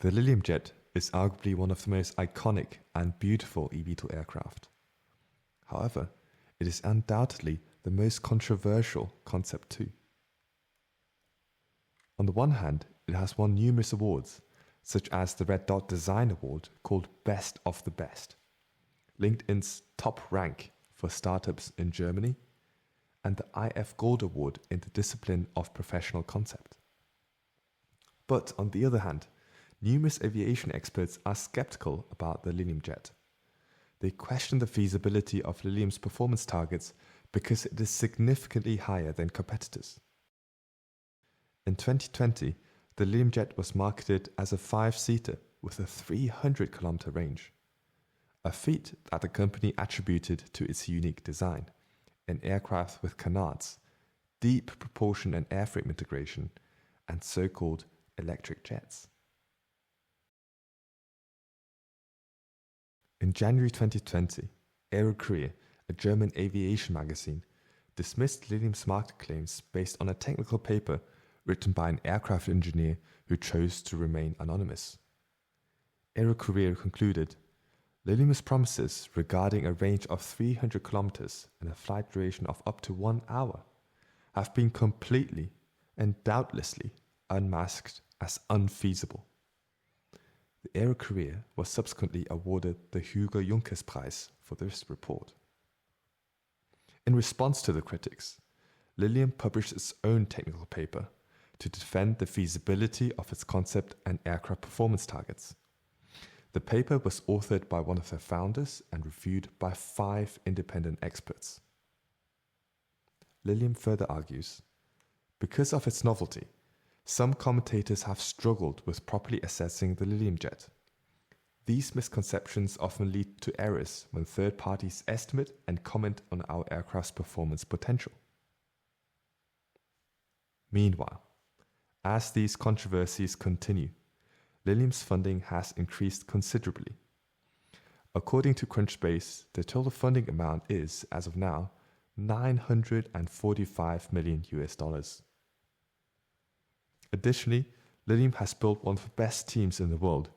The Lilium Jet is arguably one of the most iconic and beautiful eVTOL aircraft. However, it is undoubtedly the most controversial concept too. On the one hand, it has won numerous awards, such as the Red Dot Design Award called Best of the Best, LinkedIn's top rank for startups in Germany, and the IF Gold Award in the discipline of professional concept. But on the other hand, numerous aviation experts are skeptical about the Lilium Jet. They question the feasibility of Lilium's performance targets because it is significantly higher than competitors. In 2020, the Lilium Jet was marketed as a 5-seater with a 300-kilometer range, a feat that the company attributed to its unique design, an aircraft with canards, deep propulsion and airframe integration, and so-called electric jets. In January 2020, Aerokurier, a German aviation magazine, dismissed Lilium's market claims based on a technical paper written by an aircraft engineer who chose to remain anonymous. Aerokurier concluded, Lilium's promises regarding a range of 300 kilometers and a flight duration of up to 1 hour have been completely and doubtlessly unmasked as unfeasible. The Aerokurier was subsequently awarded the Hugo Junkers Prize for this report. In response to the critics, Lilium published its own technical paper to defend the feasibility of its concept and aircraft performance targets. The paper was authored by one of their founders and reviewed by 5 independent experts. Lilium further argues, because of its novelty, some commentators have struggled with properly assessing the Lilium Jet. These misconceptions often lead to errors when third parties estimate and comment on our aircraft's performance potential. Meanwhile, as these controversies continue, Lilium's funding has increased considerably. According to Crunchbase, the total funding amount is, as of now, $945 million. Additionally, Lilium has built one of the best teams in the world,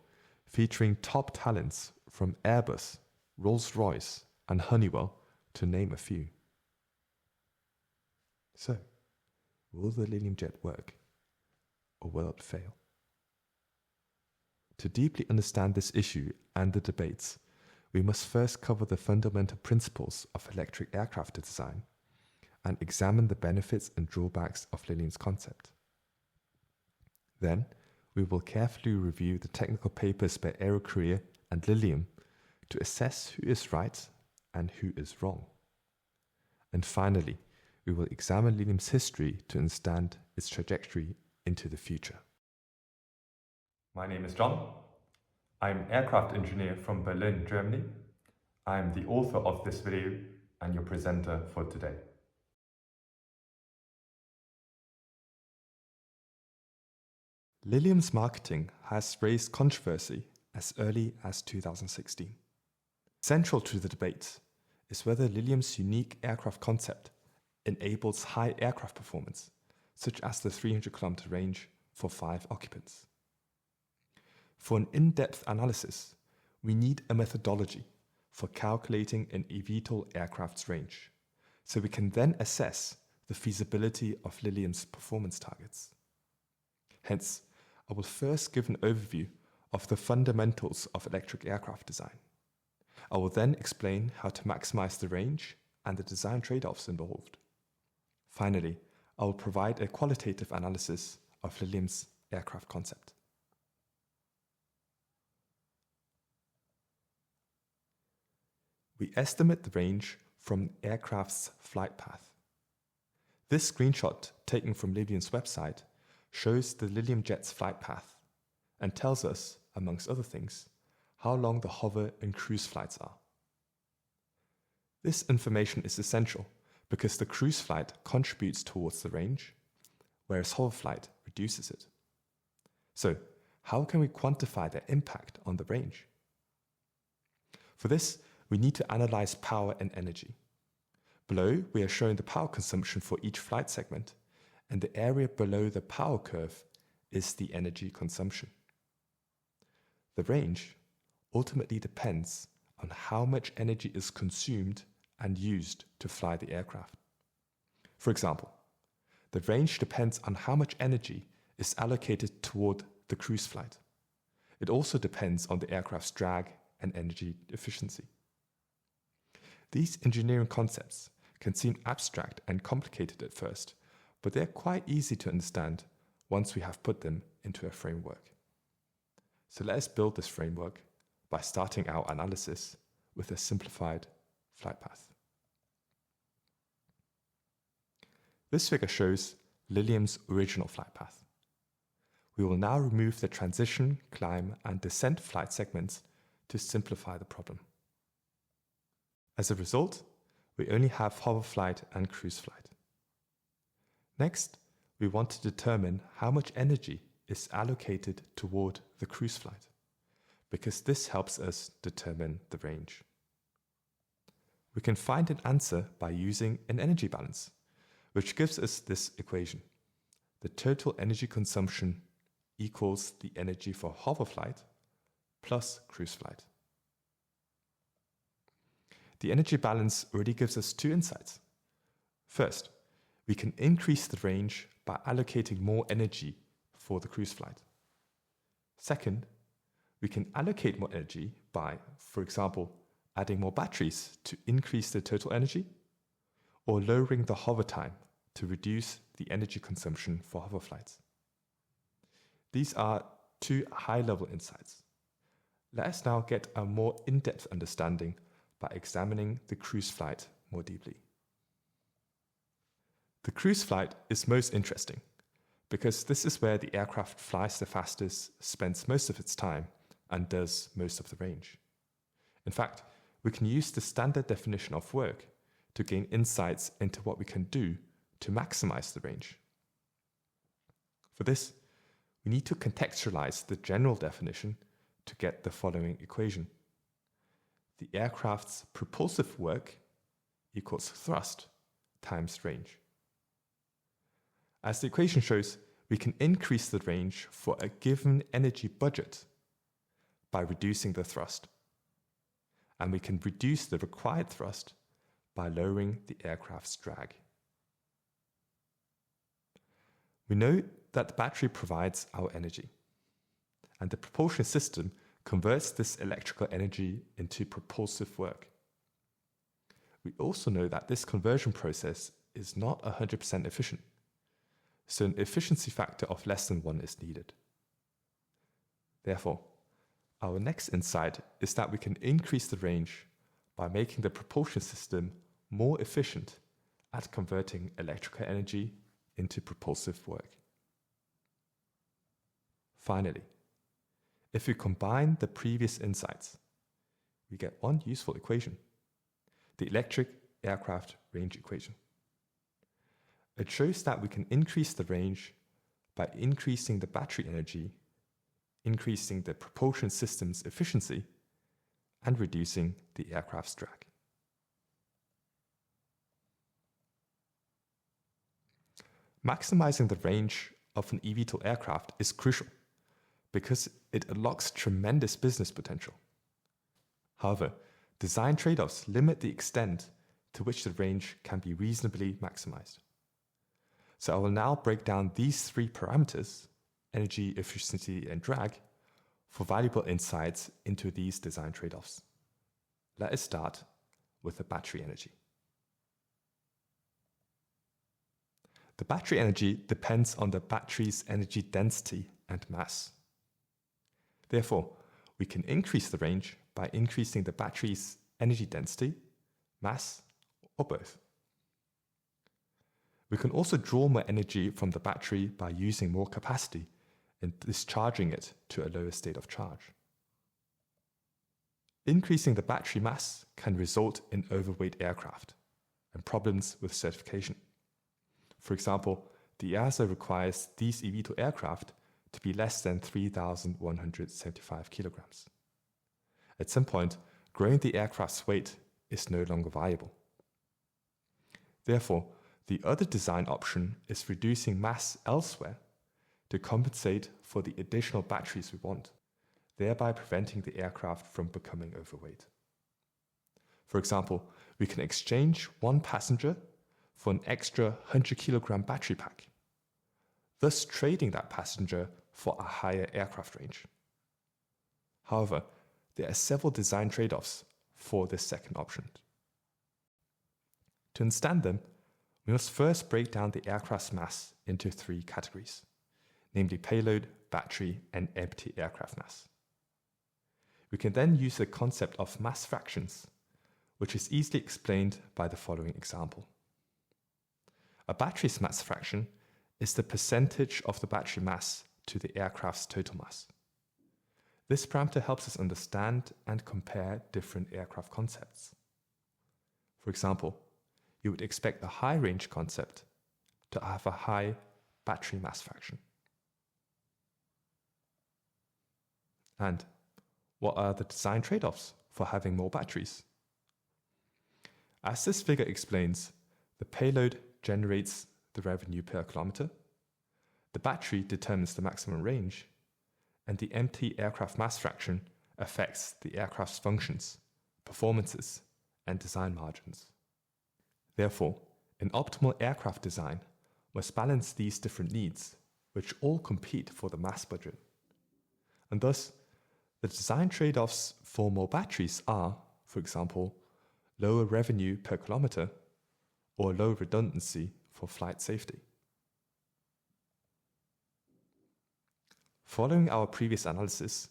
featuring top talents from Airbus, Rolls-Royce, and Honeywell, to name a few. So, will the Lilium Jet work, or will it fail? To deeply understand this issue and the debates, we must first cover the fundamental principles of electric aircraft design and examine the benefits and drawbacks of Lilium's concept. Then, we will carefully review the technical papers by Aerokurier and Lilium to assess who is right and who is wrong. And finally, we will examine Lilium's history to understand its trajectory into the future. My name is John. I'm an aircraft engineer from Berlin, Germany. I'm the author of this video and your presenter for today. Lilium's marketing has raised controversy as early as 2016. Central to the debate is whether Lilium's unique aircraft concept enables high aircraft performance, such as the 300-kilometer range for 5 occupants. For an in-depth analysis, we need a methodology for calculating an eVTOL aircraft's range, so we can then assess the feasibility of Lilium's performance targets. Hence, I will first give an overview of the fundamentals of electric aircraft design. I will then explain how to maximize the range and the design trade-offs involved. Finally, I will provide a qualitative analysis of Lilium's aircraft concept. We estimate the range from the aircraft's flight path. This screenshot, taken from Lilium's website, shows the Lilium Jet's flight path and tells us, amongst other things, how long the hover and cruise flights are. This information is essential because the cruise flight contributes towards the range, whereas hover flight reduces it. So, how can we quantify their impact on the range? For this, we need to analyze power and energy. Below, we are showing the power consumption for each flight segment, and the area below the power curve is the energy consumption. The range ultimately depends on how much energy is consumed and used to fly the aircraft. For example, the range depends on how much energy is allocated toward the cruise flight. It also depends on the aircraft's drag and energy efficiency. These engineering concepts can seem abstract and complicated at first, but they're quite easy to understand once we have put them into a framework. So let us build this framework by starting our analysis with a simplified flight path. This figure shows Lilium's original flight path. We will now remove the transition, climb, and descent flight segments to simplify the problem. As a result, we only have hover flight and cruise flight. Next, we want to determine how much energy is allocated toward the cruise flight, because this helps us determine the range. We can find an answer by using an energy balance, which gives us this equation. The total energy consumption equals the energy for hover flight plus cruise flight. The energy balance already gives us two insights. First, we can increase the range by allocating more energy for the cruise flight. Second, we can allocate more energy by, for example, adding more batteries to increase the total energy, or lowering the hover time to reduce the energy consumption for hover flights. These are two high-level insights. Let us now get a more in-depth understanding by examining the cruise flight more deeply. The cruise flight is most interesting because this is where the aircraft flies the fastest, spends most of its time, and does most of the range. In fact, we can use the standard definition of work to gain insights into what we can do to maximize the range. For this, we need to contextualize the general definition to get the following equation. The aircraft's propulsive work equals thrust times range. As the equation shows, we can increase the range for a given energy budget by reducing the thrust, and we can reduce the required thrust by lowering the aircraft's drag. We know that the battery provides our energy, and the propulsion system converts this electrical energy into propulsive work. We also know that this conversion process is not 100% efficient, so an efficiency factor of less than 1 is needed. Therefore, our next insight is that we can increase the range by making the propulsion system more efficient at converting electrical energy into propulsive work. Finally, if we combine the previous insights, we get one useful equation, the electric aircraft range equation. It shows that we can increase the range by increasing the battery energy, increasing the propulsion system's efficiency, and reducing the aircraft's drag. Maximizing the range of an eVTOL aircraft is crucial because it unlocks tremendous business potential. However, design trade-offs limit the extent to which the range can be reasonably maximized. So I will now break down these three parameters, energy, efficiency, and drag, for valuable insights into these design trade-offs. Let us start with the battery energy. The battery energy depends on the battery's energy density and mass. Therefore, we can increase the range by increasing the battery's energy density, mass, or both. We can also draw more energy from the battery by using more capacity and discharging it to a lower state of charge. Increasing the battery mass can result in overweight aircraft and problems with certification. For example, the EASA requires these eVTOL aircraft to be less than 3,175 kilograms. At some point, growing the aircraft's weight is no longer viable. Therefore, the other design option is reducing mass elsewhere to compensate for the additional batteries we want. thereby preventing the aircraft from becoming overweight. For example, we can exchange one passenger for an extra 100-kilogram battery pack, thus trading that passenger for a higher aircraft range. However, there are several design trade-offs for this second option. To understand them, we must first break down the aircraft's mass into three categories, namely payload, battery, and empty aircraft mass. We can then use the concept of mass fractions, which is easily explained by the following example. A battery's mass fraction is the percentage of the battery mass to the aircraft's total mass. This parameter helps us understand and compare different aircraft concepts. For example, you would expect the high-range concept to have a high battery mass fraction. And what are the design trade-offs for having more batteries? As this figure explains, the payload generates the revenue per kilometer, the battery determines the maximum range, and the empty aircraft mass fraction affects the aircraft's functions, performances, and design margins. Therefore, an optimal aircraft design must balance these different needs, which all compete for the mass budget. And thus, the design trade-offs for more batteries are, for example, lower revenue per kilometer or low redundancy for flight safety. Following our previous analysis,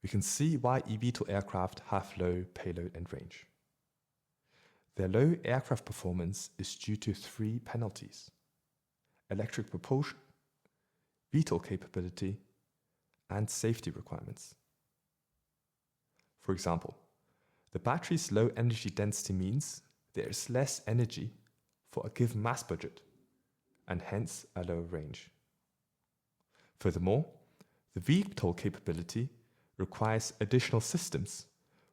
we can see why eVTOL aircraft have low payload and range. Their low aircraft performance is due to three penalties: electric propulsion, VTOL capability, and safety requirements. For example, the battery's low energy density means there is less energy for a given mass budget, and hence a lower range. Furthermore, the VTOL capability requires additional systems,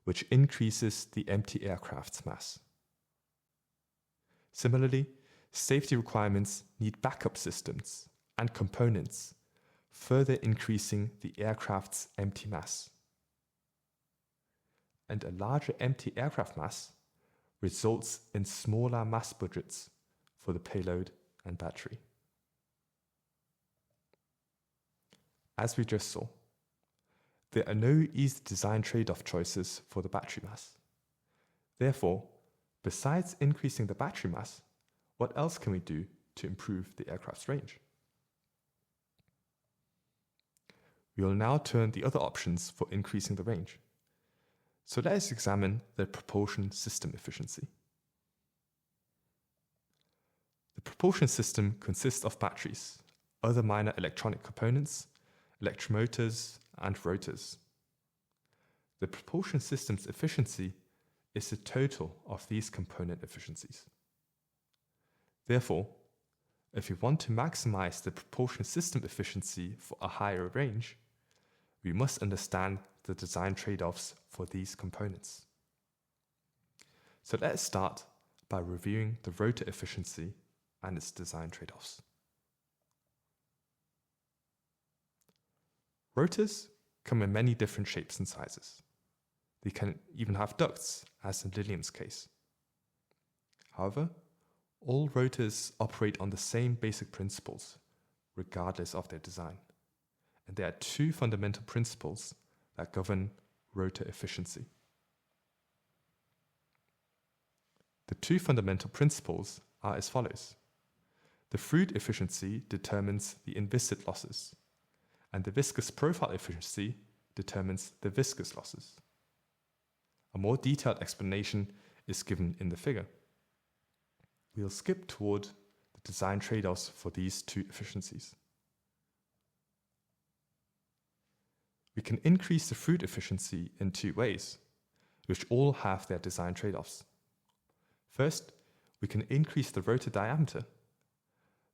which increases the empty aircraft's mass. Similarly, safety requirements need backup systems and components, further increasing the aircraft's empty mass. And a larger empty aircraft mass results in smaller mass budgets for the payload and battery. As we just saw, there are no easy design trade-off choices for the battery mass. Therefore, besides increasing the battery mass, what else can we do to improve the aircraft's range? We will now turn the other options for increasing the range. So let us examine the propulsion system efficiency. The propulsion system consists of batteries, other minor electronic components, electromotors, and rotors. The propulsion system's efficiency is the total of these component efficiencies. Therefore, if we want to maximize the propulsion system efficiency for a higher range, we must understand the design trade-offs for these components. So let's start by reviewing the rotor efficiency and its design trade-offs. Rotors come in many different shapes and sizes. They can even have ducts, as in Lilium's case. However, all rotors operate on the same basic principles, regardless of their design. And there are two fundamental principles that govern rotor efficiency. The two fundamental principles are as follows. The fluid efficiency determines the inviscid losses, and the viscous profile efficiency determines the viscous losses. A more detailed explanation is given in the figure. We'll skip toward the design trade-offs for these two efficiencies. We can increase the fluid efficiency in two ways, which all have their design trade-offs. First, we can increase the rotor diameter,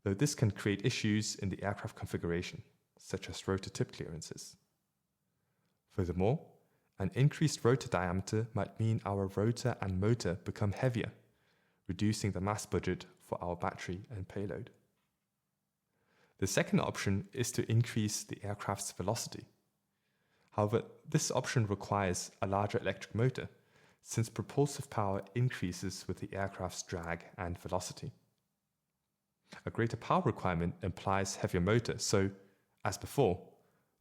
though this can create issues in the aircraft configuration, such as rotor tip clearances. Furthermore, an increased rotor diameter might mean our rotor and motor become heavier, reducing the mass budget for our battery and payload. The second option is to increase the aircraft's velocity. However, this option requires a larger electric motor, since propulsive power increases with the aircraft's drag and velocity. A greater power requirement implies heavier motor, so, as before,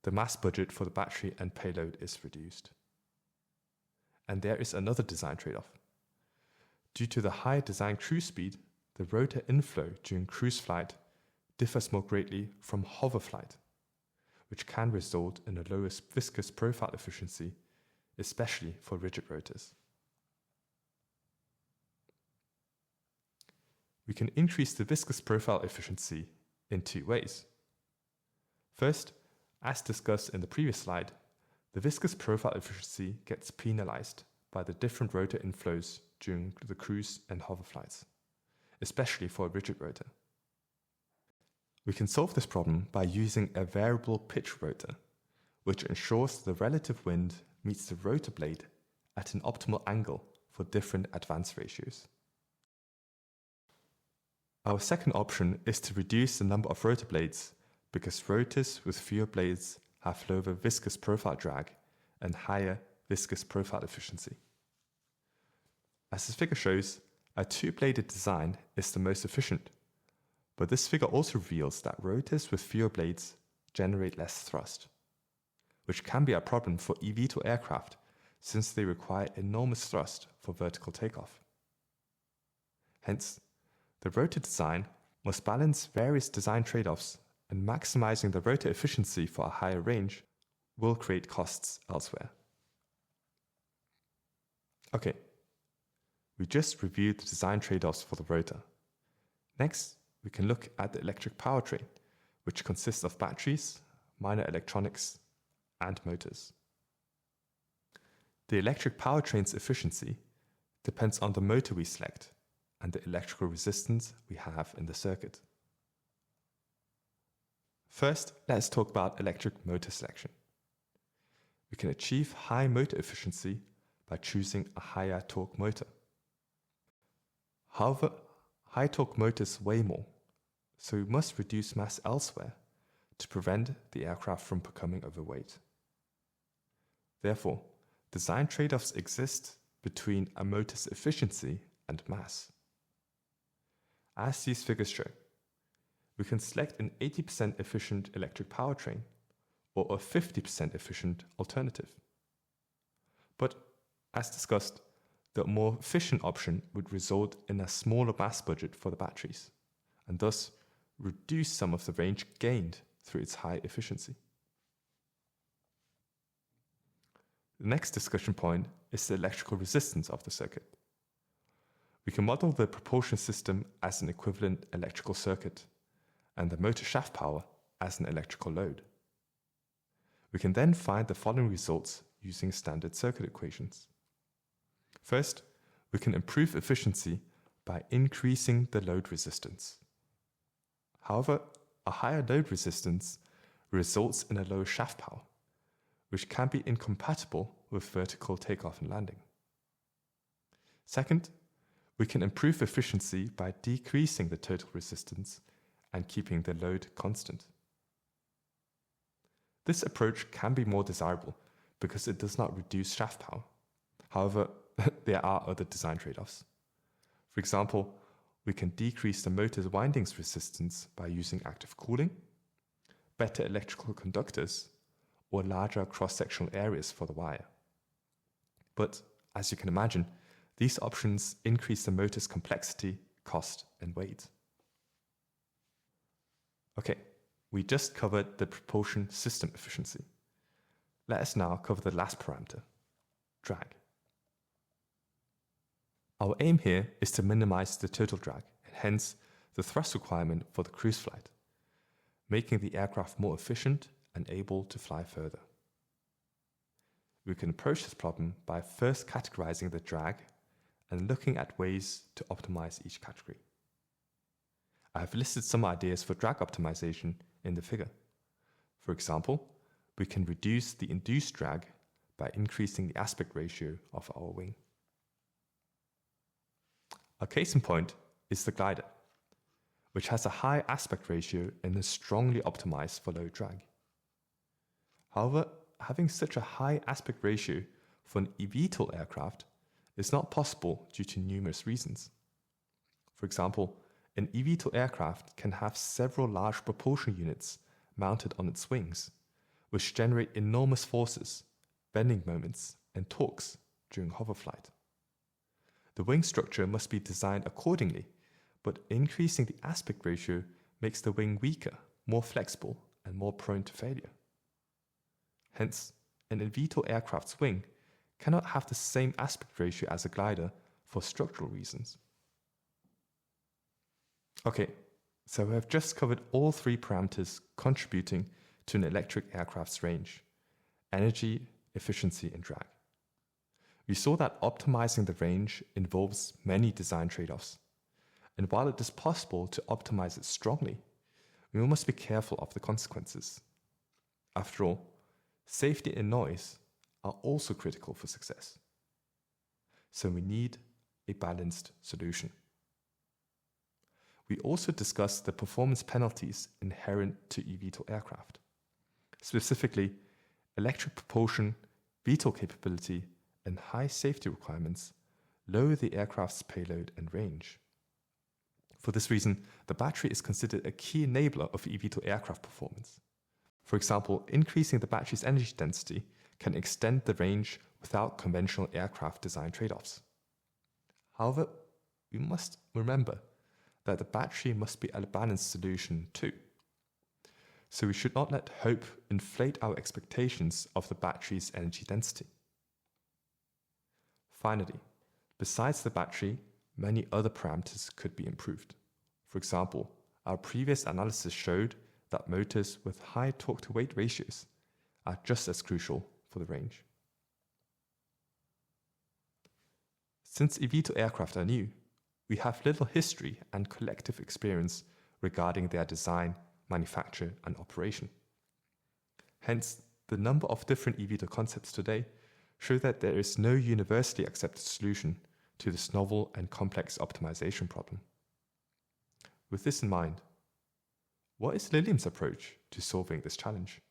the mass budget for the battery and payload is reduced. And there is another design trade-off. Due to the high design cruise speed, the rotor inflow during cruise flight differs more greatly from hover flight, which can result in a lower viscous profile efficiency, especially for rigid rotors. We can increase the viscous profile efficiency in two ways. First, as discussed in the previous slide, the viscous profile efficiency gets penalized by the different rotor inflows during the cruise and hover flights, especially for a rigid rotor. We can solve this problem by using a variable pitch rotor, which ensures the relative wind meets the rotor blade at an optimal angle for different advance ratios. Our second option is to reduce the number of rotor blades because rotors with fewer blades have lower viscous profile drag and higher viscous profile efficiency. As this figure shows, a two-bladed design is the most efficient, but this figure also reveals that rotors with fewer blades generate less thrust, which can be a problem for eVTOL aircraft since they require enormous thrust for vertical takeoff. Hence, the rotor design must balance various design trade-offs, and maximizing the rotor efficiency for a higher range will create costs elsewhere. Okay, we just reviewed the design trade-offs for the rotor. Next, we can look at the electric powertrain, which consists of batteries, minor electronics, and motors. The electric powertrain's efficiency depends on the motor we select and the electrical resistance we have in the circuit. First, let's talk about electric motor selection. We can achieve high motor efficiency by choosing a higher torque motor. However, high torque motors weigh more, so we must reduce mass elsewhere to prevent the aircraft from becoming overweight. Therefore, design trade-offs exist between a motor's efficiency and mass. As these figures show, we can select an 80% efficient electric powertrain or a 50% efficient alternative. But as discussed, the more efficient option would result in a smaller mass budget for the batteries, and thus reduce some of the range gained through its high efficiency. The next discussion point is the electrical resistance of the circuit. We can model the propulsion system as an equivalent electrical circuit, and the motor shaft power as an electrical load. We can then find the following results using standard circuit equations. First, we can improve efficiency by increasing the load resistance. However, a higher load resistance results in a lower shaft power, which can be incompatible with vertical takeoff and landing. Second, we can improve efficiency by decreasing the total resistance and keeping the load constant. This approach can be more desirable because it does not reduce shaft power. However, there are other design trade-offs. For example, we can decrease the motor's windings resistance by using active cooling, better electrical conductors, or larger cross-sectional areas for the wire. But, as you can imagine, these options increase the motor's complexity, cost, and weight. Okay, we just covered the propulsion system efficiency. Let us now cover the last parameter, drag. Our aim here is to minimize the total drag, and hence the thrust requirement for the cruise flight, making the aircraft more efficient and able to fly further. We can approach this problem by first categorizing the drag and looking at ways to optimize each category. I have listed some ideas for drag optimization in the figure. For example, we can reduce the induced drag by increasing the aspect ratio of our wing. A case in point is the glider, which has a high aspect ratio and is strongly optimized for low drag. However, having such a high aspect ratio for an eVTOL aircraft is not possible due to numerous reasons. For example, an eVTOL aircraft can have several large propulsion units mounted on its wings, which generate enormous forces, bending moments, and torques during hoverflight. The wing structure must be designed accordingly, but increasing the aspect ratio makes the wing weaker, more flexible, and more prone to failure. Hence, an eVTOL aircraft's wing cannot have the same aspect ratio as a glider for structural reasons. Okay, so we have just covered all three parameters contributing to an electric aircraft's range: energy, efficiency, and drag. We saw that optimizing the range involves many design trade-offs, and while it is possible to optimize it strongly, we must be careful of the consequences. After all, safety and noise are also critical for success. So we need a balanced solution. We also discussed the performance penalties inherent to eVTOL aircraft. Specifically, electric propulsion, VTOL capability, and high safety requirements lower the aircraft's payload and range. For this reason, the battery is considered a key enabler of eVTOL aircraft performance. For example, increasing the battery's energy density can extend the range without conventional aircraft design trade-offs. However, we must remember that the battery must be a balanced solution too. So we should not let hope inflate our expectations of the battery's energy density. Finally, besides the battery, many other parameters could be improved. For example, our previous analysis showed that motors with high torque-to-weight ratios are just as crucial for the range. Since eVTOL aircraft are new, we have little history and collective experience regarding their design, manufacture, and operation. Hence, the number of different eVTOL concepts today show that there is no universally accepted solution to this novel and complex optimization problem. With this in mind, what is Lilium's approach to solving this challenge?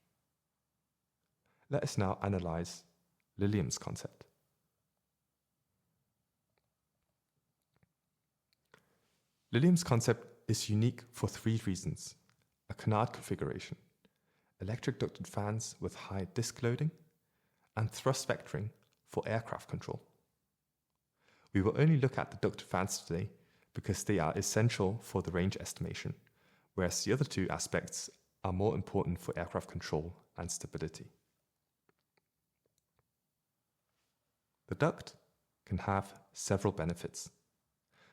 Let us now analyze Lilium's concept. Lilium's concept is unique for three reasons: a canard configuration, electric ducted fans with high disk loading, and thrust vectoring for aircraft control. We will only look at the ducted fans today because they are essential for the range estimation, whereas the other two aspects are more important for aircraft control and stability. The duct can have several benefits,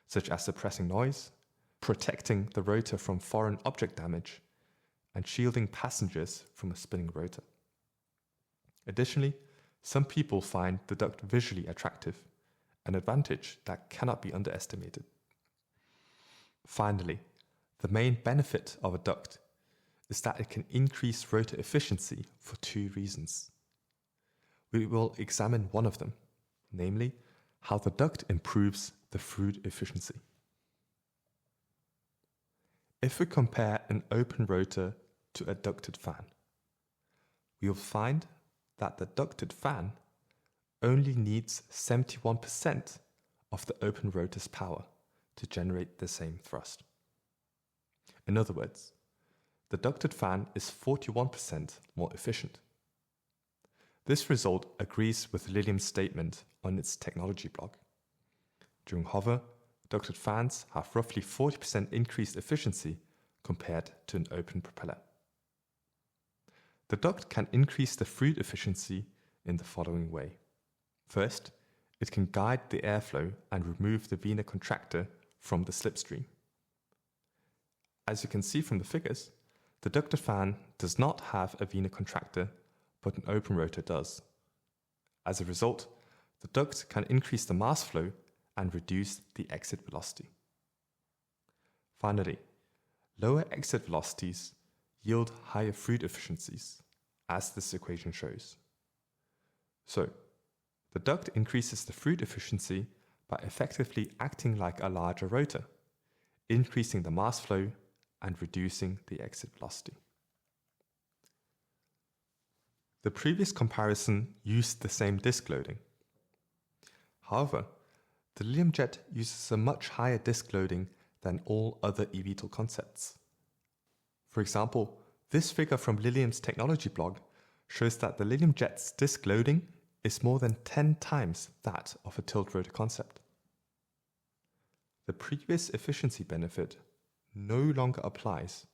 such as suppressing noise, protecting the rotor from foreign object damage, and shielding passengers from a spinning rotor. Additionally, some people find the duct visually attractive, an advantage that cannot be underestimated. Finally, the main benefit of a duct is that it can increase rotor efficiency for two reasons. We will examine one of them, namely how the duct improves the fluid efficiency. If we compare an open rotor to a ducted fan, we will find that the ducted fan only needs 71% of the open rotor's power to generate the same thrust. In other words, the ducted fan is 41% more efficient. This result agrees with Lilium's statement on its technology blog. During hover, ducted fans have roughly 40% increased efficiency compared to an open propeller. The duct can increase the fluid efficiency in the following way. First, it can guide the airflow and remove the vena contractor from the slipstream. As you can see from the figures, the ducted fan does not have a vena contractor, but an open rotor does. As a result, the duct can increase the mass flow and reduce the exit velocity. Finally, lower exit velocities yield higher fluid efficiencies, as this equation shows. So, the duct increases the fluid efficiency by effectively acting like a larger rotor, increasing the mass flow and reducing the exit velocity. The previous comparison used the same disk loading. However, the Lilium Jet uses a much higher disk loading than all other eVTOL concepts. For example, this figure from Lilium's technology blog shows that the Lilium Jet's disk loading is more than 10 times that of a tilt rotor concept. The previous efficiency benefit no longer applies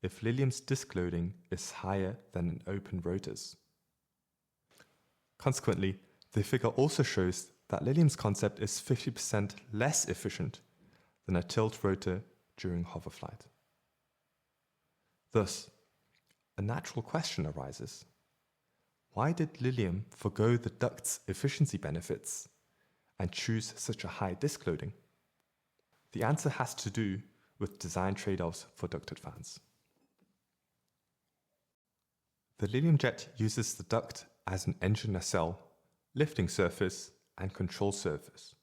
if Lilium's disk loading is higher than in open rotors. Consequently, the figure also shows that Lilium's concept is 50% less efficient than a tilt rotor during hoverflight. Thus, a natural question arises. Why did Lilium forgo the duct's efficiency benefits and choose such a high disk loading? The answer has to do with design trade-offs for ducted fans. The Lilium Jet uses the duct as an engine nacelle, lifting surface, and control surface.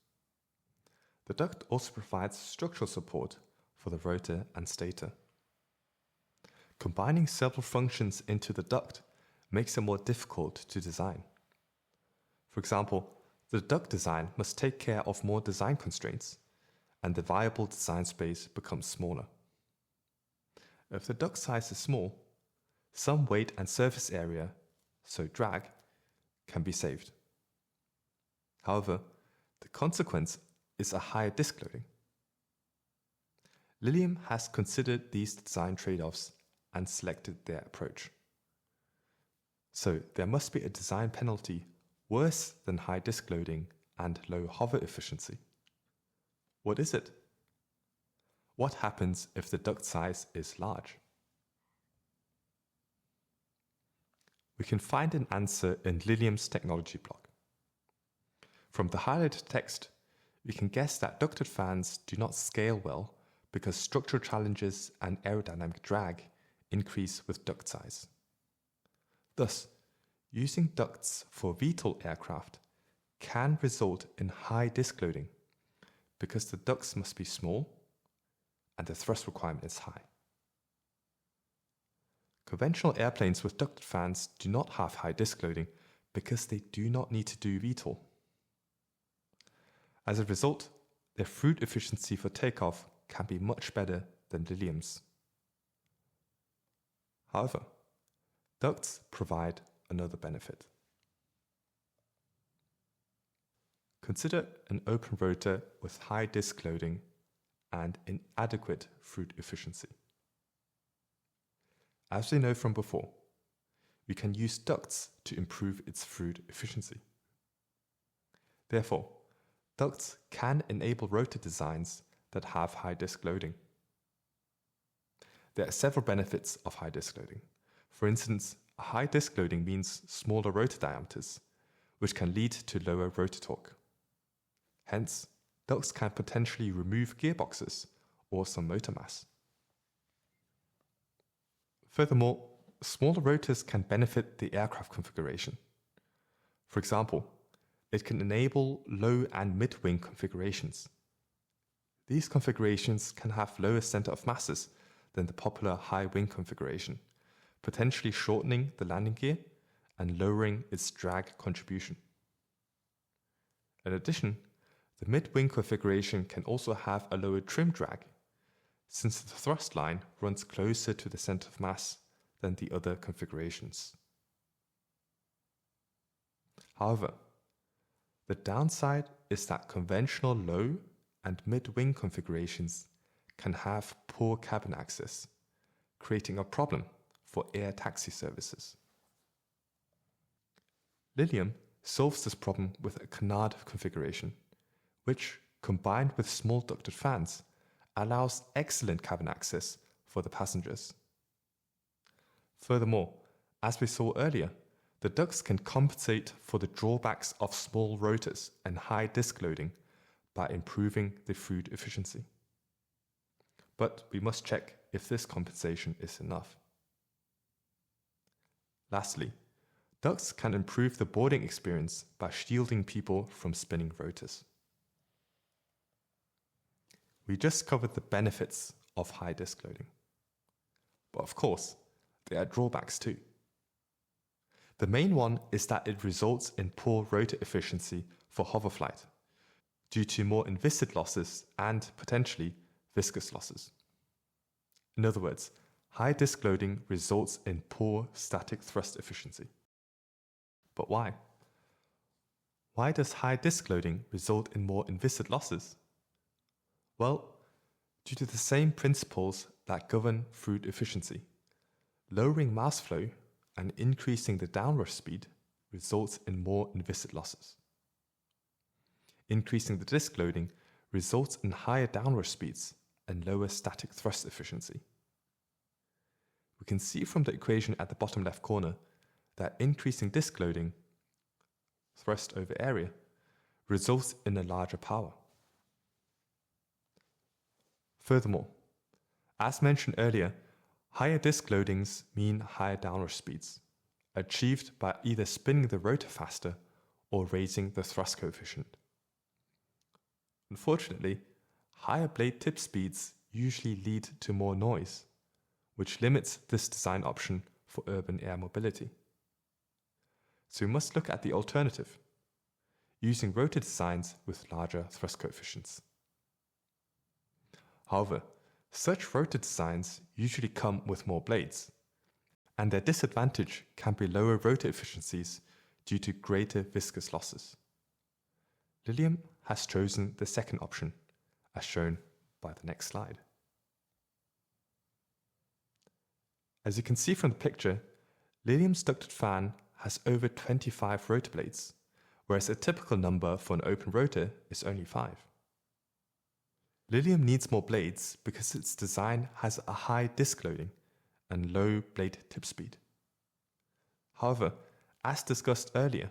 The duct also provides structural support for the rotor and stator. Combining several functions into the duct makes it more difficult to design. For example, the duct design must take care of more design constraints, and the viable design space becomes smaller. If the duct size is small, some weight and surface area, so drag, can be saved. However, the consequence is a higher disk loading. Lilium has considered these design trade-offs and selected their approach. So there must be a design penalty worse than high disk loading and low hover efficiency. What is it? What happens if the duct size is large? We can find an answer in Lilium's technology blog. From the highlighted text, we can guess that ducted fans do not scale well because structural challenges and aerodynamic drag increase with duct size. Thus, using ducts for VTOL aircraft can result in high disk loading because the ducts must be small and the thrust requirement is high. Conventional airplanes with ducted fans do not have high disk loading because they do not need to do VTOL. As a result, their fruit efficiency for takeoff can be much better than Lilium's. However, ducts provide another benefit. Consider an open rotor with high disk loading and inadequate fruit efficiency. As we know from before, we can use ducts to improve its fruit efficiency. Therefore, ducts can enable rotor designs that have high disk loading. There are several benefits of high disk loading. For instance, a high disk loading means smaller rotor diameters, which can lead to lower rotor torque. Hence, ducts can potentially remove gearboxes or some motor mass. Furthermore, smaller rotors can benefit the aircraft configuration. For example, it can enable low and mid-wing configurations. These configurations can have lower center of masses than the popular high-wing configuration, potentially shortening the landing gear and lowering its drag contribution. In addition, the mid-wing configuration can also have a lower trim drag, since the thrust line runs closer to the center of mass than the other configurations. However, the downside is that conventional low and mid-wing configurations can have poor cabin access, creating a problem for air taxi services. Lilium solves this problem with a canard configuration, which, combined with small ducted fans, allows excellent cabin access for the passengers. Furthermore, as we saw earlier, the ducts can compensate for the drawbacks of small rotors and high disk loading by improving the fruit efficiency. But we must check if this compensation is enough. Lastly, ducts can improve the boarding experience by shielding people from spinning rotors. We just covered the benefits of high disk loading. But of course, there are drawbacks too. The main one is that it results in poor rotor efficiency for hoverflight due to more inviscid losses and potentially viscous losses. In other words, high disk loading results in poor static thrust efficiency. But why? Why does high disk loading result in more inviscid losses? Well, due to the same principles that govern fluid efficiency. Lowering mass flow and increasing the downrush speed results in more inviscid losses. Increasing the disk loading results in higher downrush speeds and lower static thrust efficiency. We can see from the equation at the bottom left corner that increasing disk loading, thrust over area, results in a larger power. Furthermore, as mentioned earlier, higher disk loadings mean higher downrush speeds, achieved by either spinning the rotor faster or raising the thrust coefficient. Unfortunately, higher blade tip speeds usually lead to more noise, which limits this design option for urban air mobility. So we must look at the alternative, using rotor designs with larger thrust coefficients. However, such rotor designs usually come with more blades, and their disadvantage can be lower rotor efficiencies due to greater viscous losses. Lilium has chosen the second option, as shown by the next slide. As you can see from the picture, Lilium's ducted fan has over 25 rotor blades, whereas a typical number for an open rotor is only 5. Lilium needs more blades because its design has a high disk loading and low blade tip speed. However, as discussed earlier,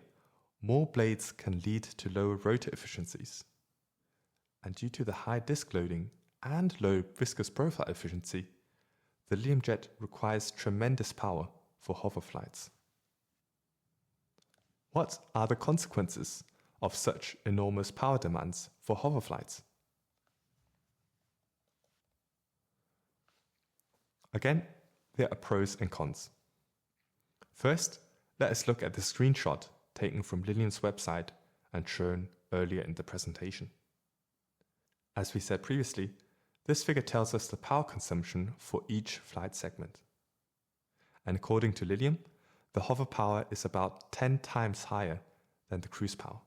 more blades can lead to lower rotor efficiencies. And due to the high disk loading and low viscous profile efficiency, the Lilium Jet requires tremendous power for hover flights. What are the consequences of such enormous power demands for hover flights? Again, there are pros and cons. First, let us look at the screenshot taken from Lilium's website and shown earlier in the presentation. As we said previously, this figure tells us the power consumption for each flight segment. And according to Lilium, the hover power is about 10 times higher than the cruise power.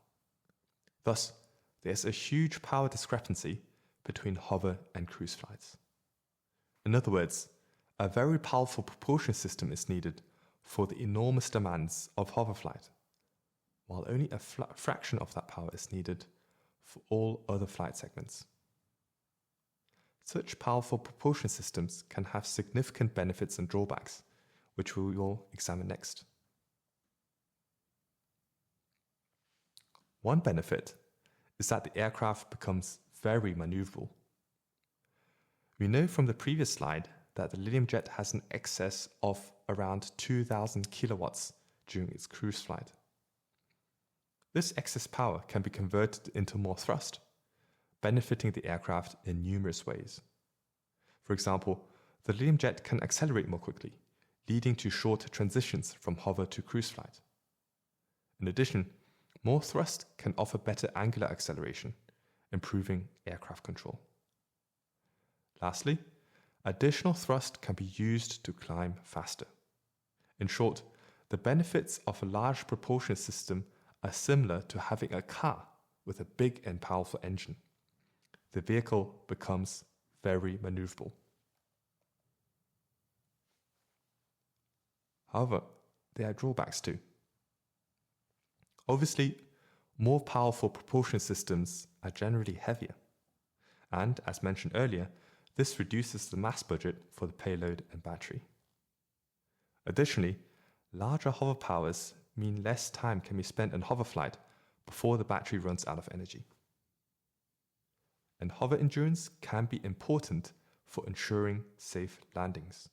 Thus, there's a huge power discrepancy between hover and cruise flights. In other words, a very powerful propulsion system is needed for the enormous demands of hoverflight, while only a fraction of that power is needed for all other flight segments. Such powerful propulsion systems can have significant benefits and drawbacks, which we will examine next. One benefit is that the aircraft becomes very maneuverable. We know from the previous slide that the Lilium Jet has an excess of around 2,000 kilowatts during its cruise flight. This excess power can be converted into more thrust, benefiting the aircraft in numerous ways. For example, the Lilium Jet can accelerate more quickly, leading to shorter transitions from hover to cruise flight. In addition, more thrust can offer better angular acceleration, improving aircraft control. Lastly, additional thrust can be used to climb faster. In short, the benefits of a large propulsion system are similar to having a car with a big and powerful engine. The vehicle becomes very maneuverable. However, there are drawbacks too. Obviously, more powerful propulsion systems are generally heavier. And, as mentioned earlier, this reduces the mass budget for the payload and battery. Additionally, larger hover powers mean less time can be spent on hoverflight before the battery runs out of energy. And hover endurance can be important for ensuring safe landings.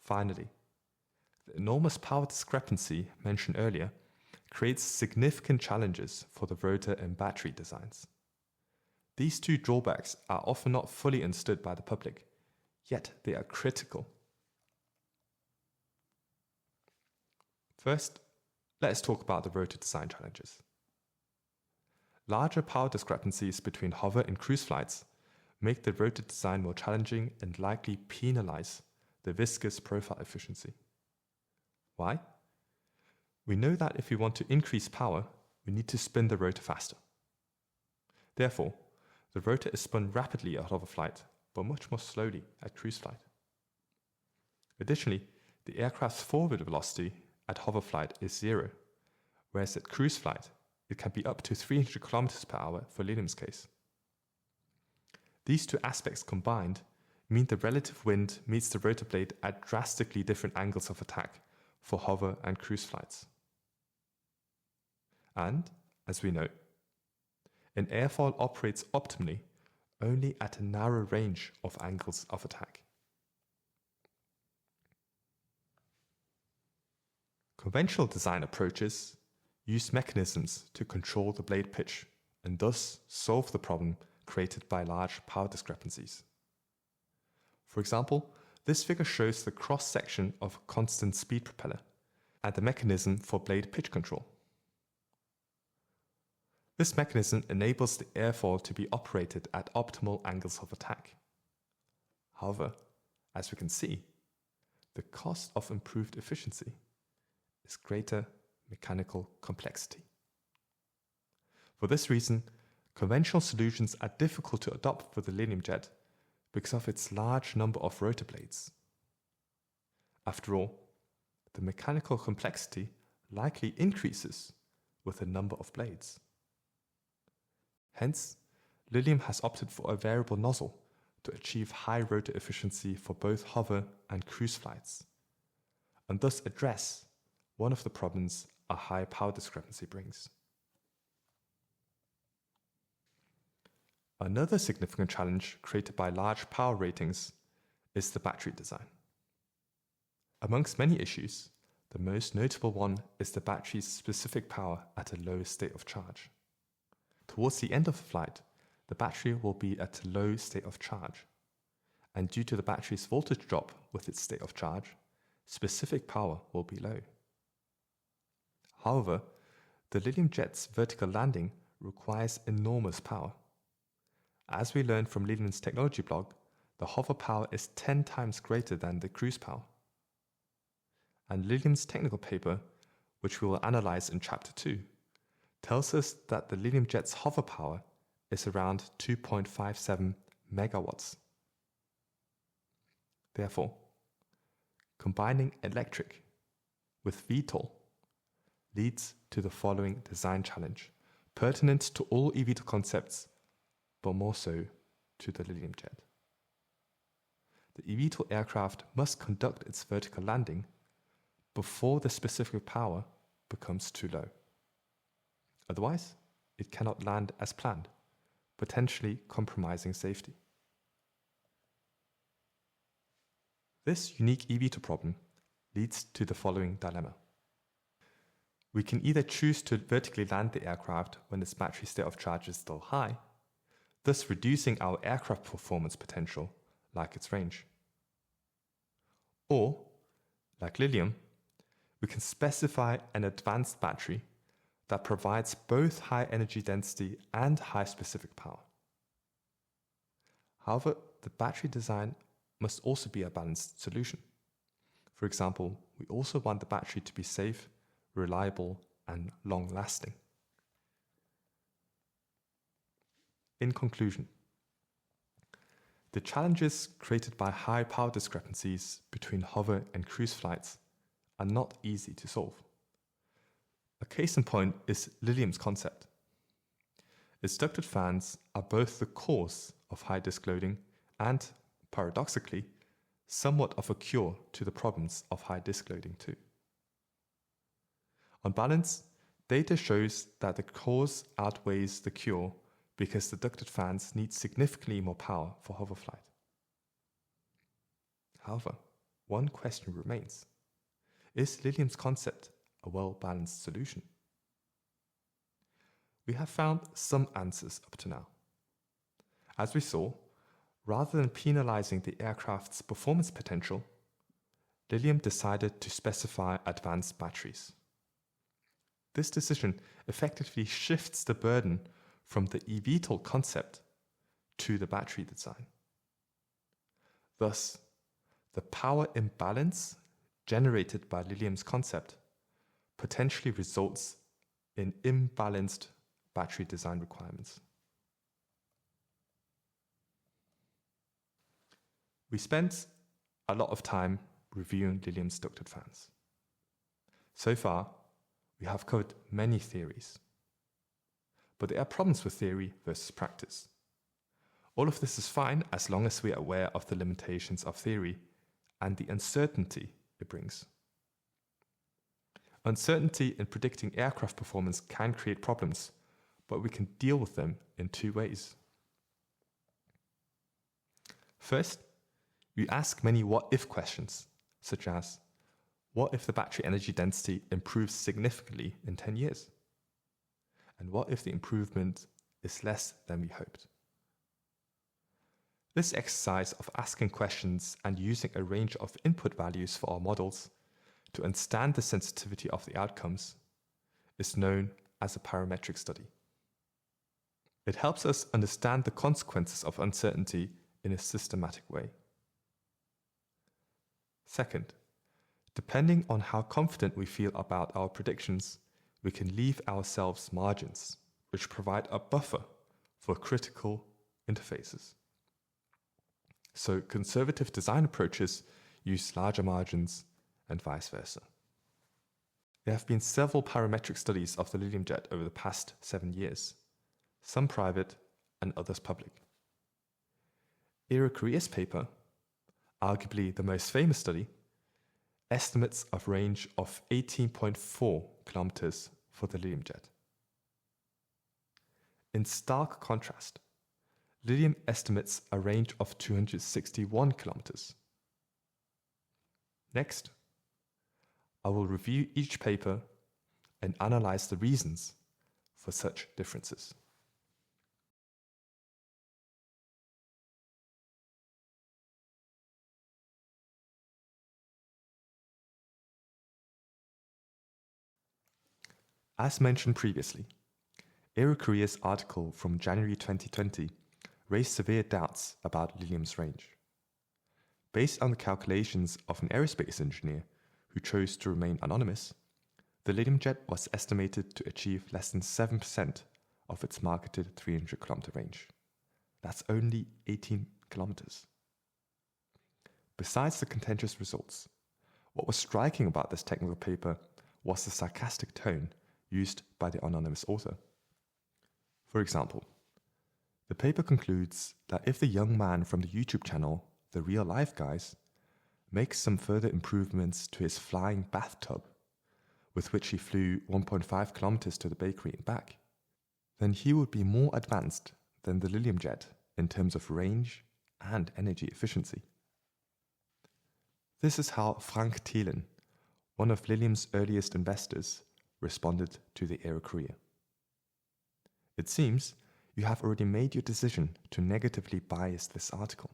Finally, the enormous power discrepancy mentioned earlier creates significant challenges for the rotor and battery designs. These two drawbacks are often not fully understood by the public, yet they are critical. First, let's talk about the rotor design challenges. Larger power discrepancies between hover and cruise flights make the rotor design more challenging and likely penalize the viscous profile efficiency. Why? We know that if we want to increase power, we need to spin the rotor faster. Therefore, the rotor is spun rapidly at hover flight, but much more slowly at cruise flight. Additionally, the aircraft's forward velocity at hover flight is 0, whereas at cruise flight, it can be up to 300 km per hour for Lilium's case. These two aspects combined mean the relative wind meets the rotor blade at drastically different angles of attack for hover and cruise flights. And, as we know, an airfoil operates optimally only at a narrow range of angles of attack. Conventional design approaches use mechanisms to control the blade pitch and thus solve the problem created by large power discrepancies. For example, this figure shows the cross-section of a constant speed propeller and the mechanism for blade pitch control. This mechanism enables the airfoil to be operated at optimal angles of attack. However, as we can see, the cost of improved efficiency is greater mechanical complexity. For this reason, conventional solutions are difficult to adopt for the Lilium Jet because of its large number of rotor blades. After all, the mechanical complexity likely increases with the number of blades. Hence, Lilium has opted for a variable nozzle to achieve high rotor efficiency for both hover and cruise flights, and thus address one of the problems a high power discrepancy brings. Another significant challenge created by large power ratings is the battery design. Amongst many issues, the most notable one is the battery's specific power at a low state of charge. Towards the end of the flight, the battery will be at a low state of charge, and due to the battery's voltage drop with its state of charge, specific power will be low. However, the Lilium Jet's vertical landing requires enormous power. As we learned from Lilium's technology blog, the hover power is 10 times greater than the cruise power. And Lilium's technical paper, which we will analyze in Chapter 2, tells us that the Lilium Jet's hover power is around 2.57 megawatts. Therefore, combining electric with eVTOL leads to the following design challenge, pertinent to all eVTOL concepts, but more so to the Lilium Jet. The eVTOL aircraft must conduct its vertical landing before the specific power becomes too low. Otherwise, it cannot land as planned, potentially compromising safety. This unique eVTOL problem leads to the following dilemma. We can either choose to vertically land the aircraft when its battery state of charge is still high, thus reducing our aircraft performance potential, like its range. Or, like Lilium, we can specify an advanced battery that provides both high energy density and high specific power. However, the battery design must also be a balanced solution. For example, we also want the battery to be safe, reliable, and long-lasting. In conclusion, the challenges created by high power discrepancies between hover and cruise flights are not easy to solve. A case in point is Lilium's concept. Its ducted fans are both the cause of high disk loading and, paradoxically, somewhat of a cure to the problems of high disk loading too. On balance, data shows that the cause outweighs the cure because the ducted fans need significantly more power for hoverflight. However, one question remains. Is Lilium's concept a well-balanced solution? We have found some answers up to now. As we saw, rather than penalizing the aircraft's performance potential, Lilium decided to specify advanced batteries. This decision effectively shifts the burden from the eVTOL concept to the battery design. Thus, the power imbalance generated by Lilium's concept potentially results in imbalanced battery design requirements. We spent a lot of time reviewing Lilium's ducted fans. So far, we have covered many theories, but there are problems with theory versus practice. All of this is fine as long as we are aware of the limitations of theory and the uncertainty it brings. Uncertainty in predicting aircraft performance can create problems, but we can deal with them in two ways. First, we ask many what-if questions, such as, what if the battery energy density improves significantly in 10 years? And what if the improvement is less than we hoped? This exercise of asking questions and using a range of input values for our models to understand the sensitivity of the outcomes is known as a parametric study. It helps us understand the consequences of uncertainty in a systematic way. Second, depending on how confident we feel about our predictions, we can leave ourselves margins, which provide a buffer for critical interfaces. So conservative design approaches use larger margins and vice versa. There have been several parametric studies of the Lilium Jet over the past 7 years, some private and others public. Aerokurier's paper, arguably the most famous study, estimates a range of 18.4 kilometers for the Lilium Jet. In stark contrast, Lilium estimates a range of 261 kilometers. Next, I will review each paper and analyze the reasons for such differences. As mentioned previously, Aerokurier's article from January 2020 raised severe doubts about Lilium's range. Based on the calculations of an aerospace engineer who chose to remain anonymous, the Lilium Jet was estimated to achieve less than 7% of its marketed 300-kilometer range. That's only 18 kilometers. Besides the contentious results, what was striking about this technical paper was the sarcastic tone used by the anonymous author. For example, the paper concludes that if the young man from the YouTube channel, The Real Life Guys, makes some further improvements to his flying bathtub, with which he flew 1.5 kilometers to the bakery and back, then he would be more advanced than the Lilium Jet in terms of range and energy efficiency. This is how Frank Thielen, one of Lilium's earliest investors, responded to the Aerokurier. It seems you have already made your decision to negatively bias this article.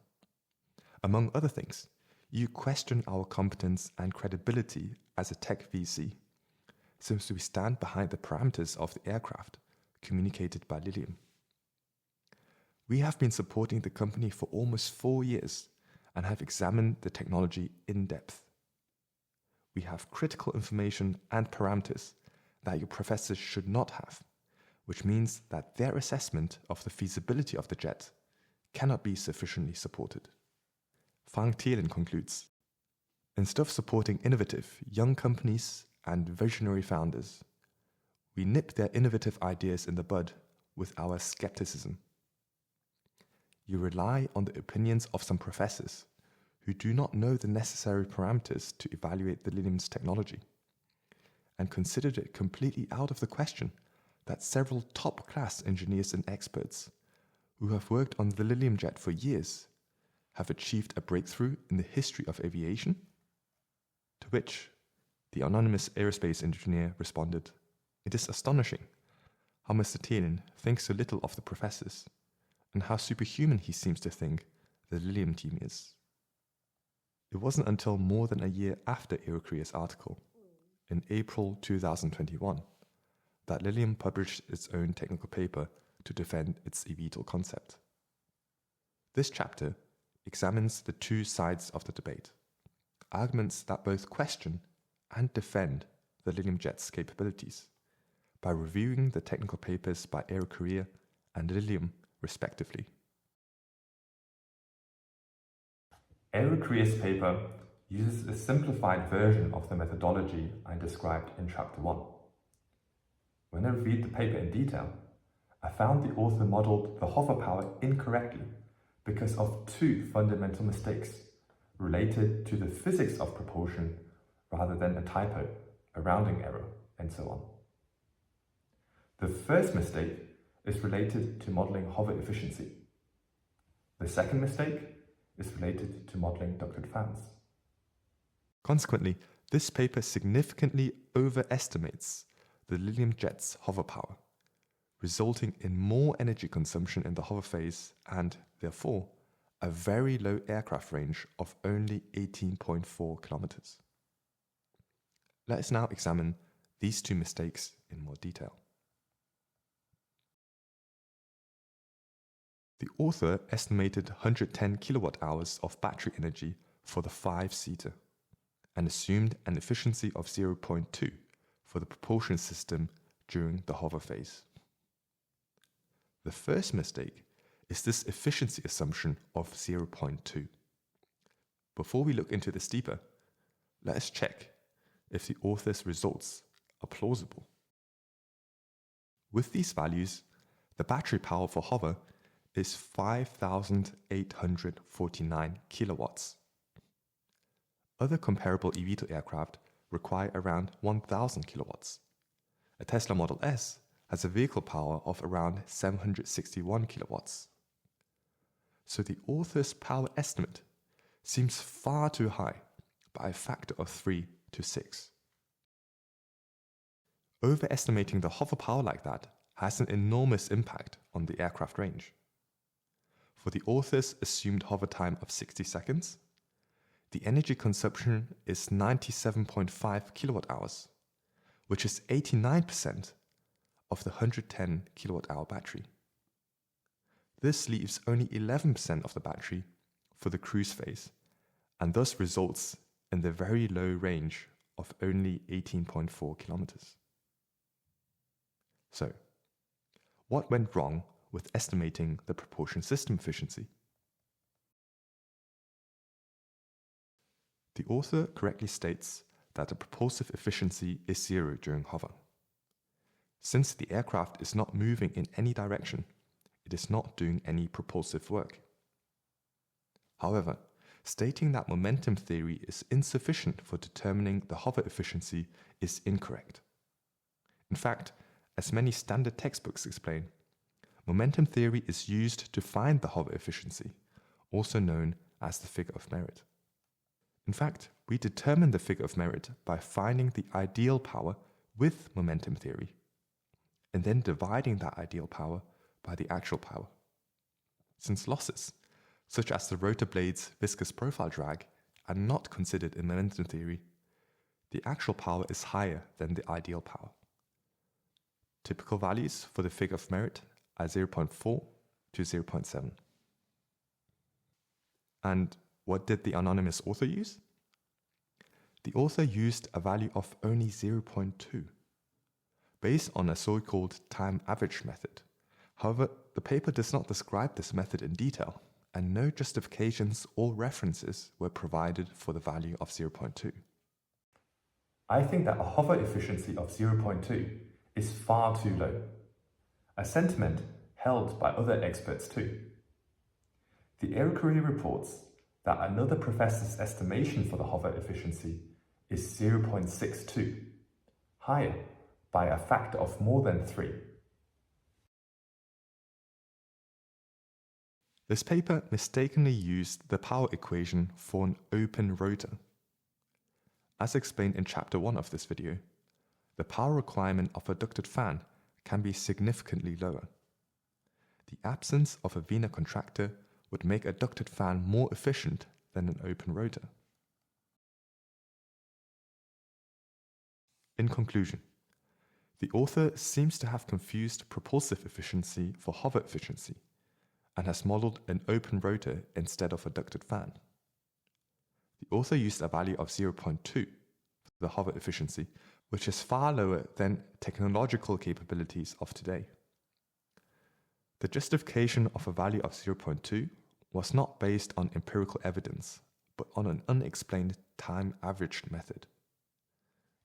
Among other things, you question our competence and credibility as a tech VC, since we stand behind the parameters of the aircraft communicated by Lilium. We have been supporting the company for almost 4 years and have examined the technology in depth. We have critical information and parameters that your professors should not have, which means that their assessment of the feasibility of the jet cannot be sufficiently supported. Frank Thielen concludes, instead of supporting innovative, young companies and visionary founders, we nip their innovative ideas in the bud with our skepticism. You rely on the opinions of some professors who do not know the necessary parameters to evaluate the Lilium's technology, and considered it completely out of the question that several top-class engineers and experts who have worked on the Lilium Jet for years have achieved a breakthrough in the history of aviation? To which the anonymous aerospace engineer responded, "It is astonishing how Mr. Thielen thinks so little of the professors, and how superhuman he seems to think the Lilium team is." It wasn't until more than a year after Aerokurier's article, in April 2021, that Lilium published its own technical paper to defend its eVTOL concept. This chapter examines the two sides of the debate, arguments that both question and defend the Lilium Jet's capabilities, by reviewing the technical papers by Aerokurier and Lilium, respectively. Aerokurier's paper uses a simplified version of the methodology I described in Chapter 1. When I reviewed the paper in detail, I found the author modeled the hover power incorrectly because of two fundamental mistakes related to the physics of propulsion rather than a typo, a rounding error, and so on. The first mistake is related to modeling hover efficiency. The second mistake is related to modeling ducted fans. Consequently, this paper significantly overestimates the Lilium Jet's hover power, resulting in more energy consumption in the hover phase and, therefore, a very low aircraft range of only 18.4 kilometers. Let us now examine these two mistakes in more detail. The author estimated 110 kilowatt hours of battery energy for the 5-seater and assumed an efficiency of 0.2 for the propulsion system during the hover phase. The first mistake is this efficiency assumption of 0.2. Before we look into this deeper, let us check if the author's results are plausible. With these values, the battery power for hover is 5,849 kilowatts. Other comparable eVTOL aircraft require around 1,000 kilowatts. A Tesla Model S has a vehicle power of around 761 kilowatts. So the author's power estimate seems far too high by a factor of 3 to 6. Overestimating the hover power like that has an enormous impact on the aircraft range. For the author's assumed hover time of 60 seconds, the energy consumption is 97.5 kilowatt hours, which is 89% of the 110 kilowatt hour battery. This leaves only 11% of the battery for the cruise phase, and thus results in the very low range of only 18.4 kilometers. So, what went wrong with estimating the propulsion system efficiency? The author correctly states that the propulsive efficiency is 0 during hover. Since the aircraft is not moving in any direction, it is not doing any propulsive work. However, stating that momentum theory is insufficient for determining the hover efficiency is incorrect. In fact, as many standard textbooks explain, momentum theory is used to find the hover efficiency, also known as the figure of merit. In fact, we determine the figure of merit by finding the ideal power with momentum theory, and then dividing that ideal power by the actual power. Since losses, such as the rotor blade's viscous profile drag, are not considered in momentum theory, the actual power is higher than the ideal power. Typical values for the figure of merit are 0.4 to 0.7. And what did the anonymous author use? The author used a value of only 0.2, based on a so-called time average method. However, the paper does not describe this method in detail, and no justifications or references were provided for the value of 0.2. I think that a hover efficiency of 0.2 is far too low, a sentiment held by other experts too. The Aerokurier reports that another professor's estimation for the hover efficiency is 0.62, higher by a factor of more than 3. This paper mistakenly used the power equation for an open rotor. As explained in Chapter 1 of this video, the power requirement of a ducted fan can be significantly lower. The absence of a Wiener contractor would make a ducted fan more efficient than an open rotor. In conclusion, the author seems to have confused propulsive efficiency for hover efficiency and has modeled an open rotor instead of a ducted fan. The author used a value of 0.2 for the hover efficiency, which is far lower than technological capabilities of today. The justification of a value of 0.2 was not based on empirical evidence, but on an unexplained time averaged method.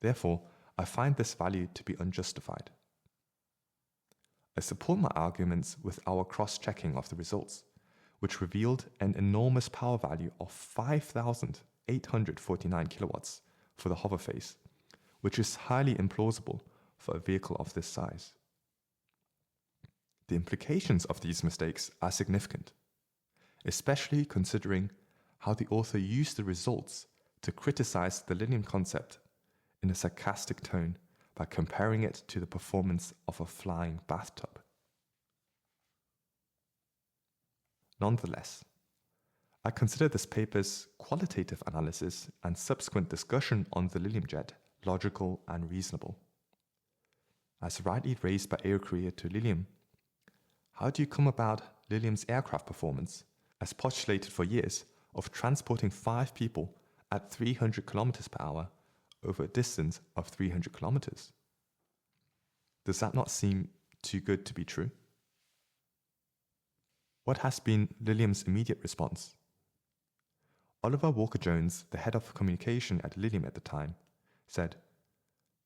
Therefore, I find this value to be unjustified. I support my arguments with our cross-checking of the results, which revealed an enormous power value of 5,849 kilowatts for the hover phase, which is highly implausible for a vehicle of this size. The implications of these mistakes are significant, especially considering how the author used the results to criticize the Lilium concept in a sarcastic tone by comparing it to the performance of a flying bathtub. Nonetheless, I consider this paper's qualitative analysis and subsequent discussion on the Lilium Jet logical and reasonable. As rightly raised by Aerokurier to Lilium, how do you come about Lilium's aircraft performance, as postulated for years, of transporting 5 people at 300 kilometers per hour over a distance of 300 kilometers? Does that not seem too good to be true? What has been Lilium's immediate response? Oliver Walker-Jones, the head of communication at Lilium at the time, said,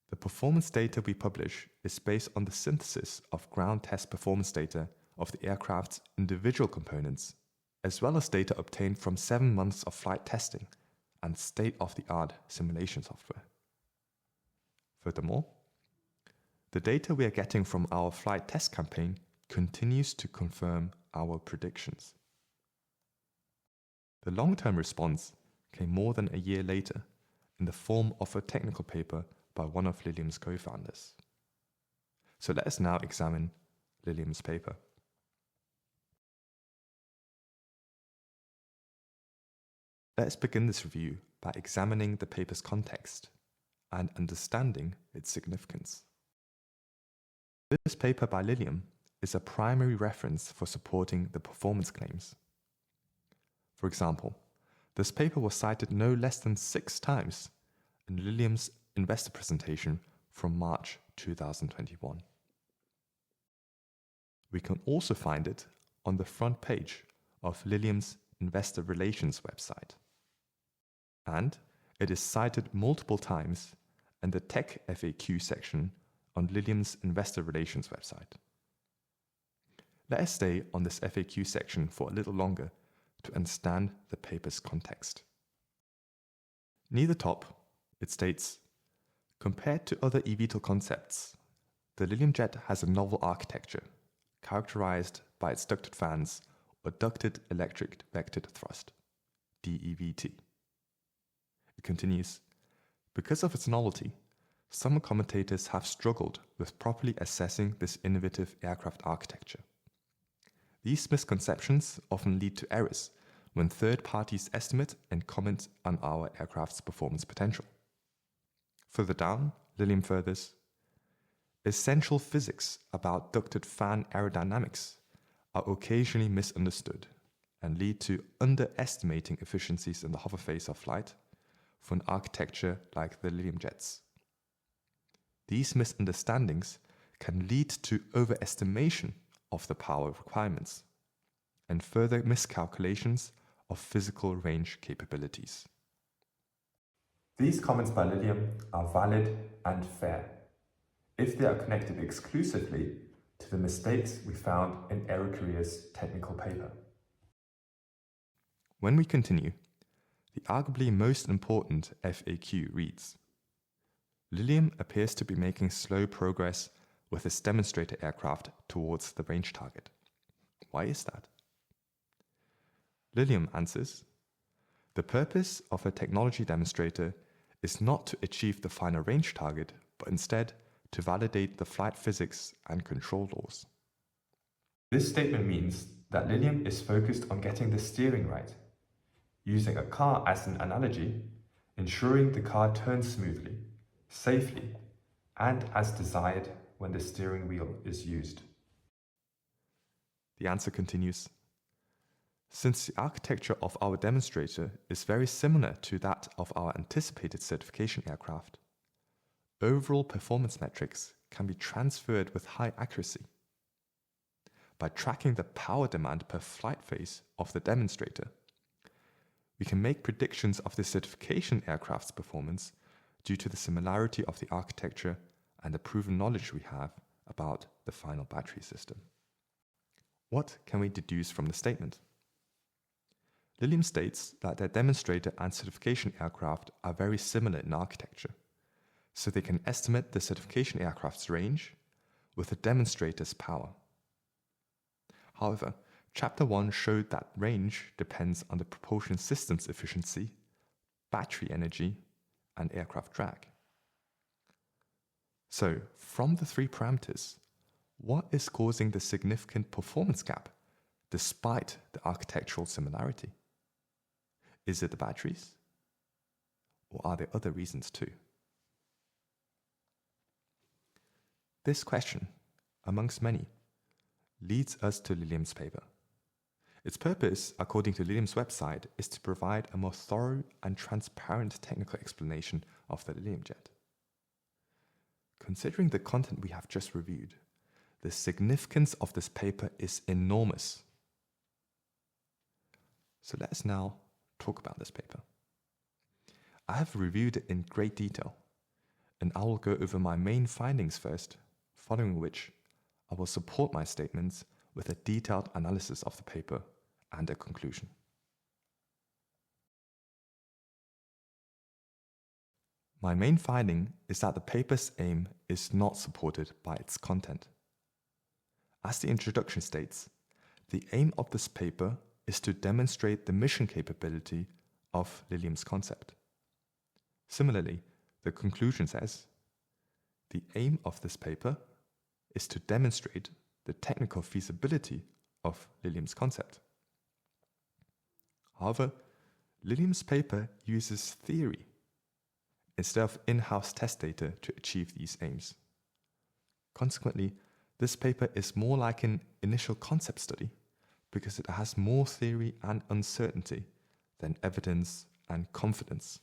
"The performance data we publish is based on the synthesis of ground test performance data of the aircraft's individual components, as well as data obtained from 7 months of flight testing and state-of-the-art simulation software. Furthermore, the data we are getting from our flight test campaign continues to confirm our predictions." The long-term response came more than a year later in the form of a technical paper by one of Lilium's co-founders. So let us now examine Lilium's paper. Let us begin this review by examining the paper's context and understanding its significance. This paper by Lilium is a primary reference for supporting the performance claims. For example, this paper was cited no less than 6 times in Lilium's investor presentation from March 2021. We can also find it on the front page of Lilium's investor relations website. And it is cited multiple times in the Tech FAQ section on Lilium's investor relations website. Let us stay on this FAQ section for a little longer to understand the paper's context. Near the top, it states, "Compared to other eVTOL concepts, the Lilium Jet has a novel architecture characterized by its ducted fans or ducted electric vectored thrust, DEVT." It continues, "Because of its novelty, some commentators have struggled with properly assessing this innovative aircraft architecture. These misconceptions often lead to errors when third parties estimate and comment on our aircraft's performance potential." Further down, Lilium furthers, "Essential physics about ducted fan aerodynamics are occasionally misunderstood and lead to underestimating efficiencies in the hover phase of flight for an architecture like the Lilium Jets. These misunderstandings can lead to overestimation of the power requirements and further miscalculations of physical range capabilities." These comments by Lilium are valid and fair if they are connected exclusively to the mistakes we found in Aerokurier's technical paper. When we continue, the arguably most important FAQ reads, "Lilium appears to be making slow progress with its demonstrator aircraft towards the range target. Why is that?" Lilium answers, "The purpose of a technology demonstrator is not to achieve the final range target, but instead to validate the flight physics and control laws." This statement means that Lilium is focused on getting the steering right, using a car as an analogy, ensuring the car turns smoothly, safely, and as desired when the steering wheel is used? The answer continues. Since the architecture of our demonstrator is very similar to that of our anticipated certification aircraft, overall performance metrics can be transferred with high accuracy. By tracking the power demand per flight phase of the demonstrator, we can make predictions of the certification aircraft's performance due to the similarity of the architecture and the proven knowledge we have about the final battery system. What can we deduce from the statement? Lilium states that their demonstrator and certification aircraft are very similar in architecture, so they can estimate the certification aircraft's range with the demonstrator's power. However, Chapter 1 showed that range depends on the propulsion system's efficiency, battery energy, and aircraft drag. So, from the three parameters, what is causing the significant performance gap despite the architectural similarity? Is it the batteries? Or are there other reasons too? This question, amongst many, leads us to Lilium's paper. Its purpose, according to Lilium's website, is to provide a more thorough and transparent technical explanation of the Lilium Jet. Considering the content we have just reviewed, the significance of this paper is enormous. So let us now talk about this paper. I have reviewed it in great detail, and I will go over my main findings first, following which I will support my statements with a detailed analysis of the paper and a conclusion. My main finding is that the paper's aim is not supported by its content. As the introduction states, the aim of this paper is to demonstrate the mission capability of Lilium's concept. Similarly, the conclusion says, the aim of this paper is to demonstrate the technical feasibility of Lilium's concept. However, Lilium's paper uses theory instead of in-house test data to achieve these aims. Consequently, this paper is more like an initial concept study because it has more theory and uncertainty than evidence and confidence.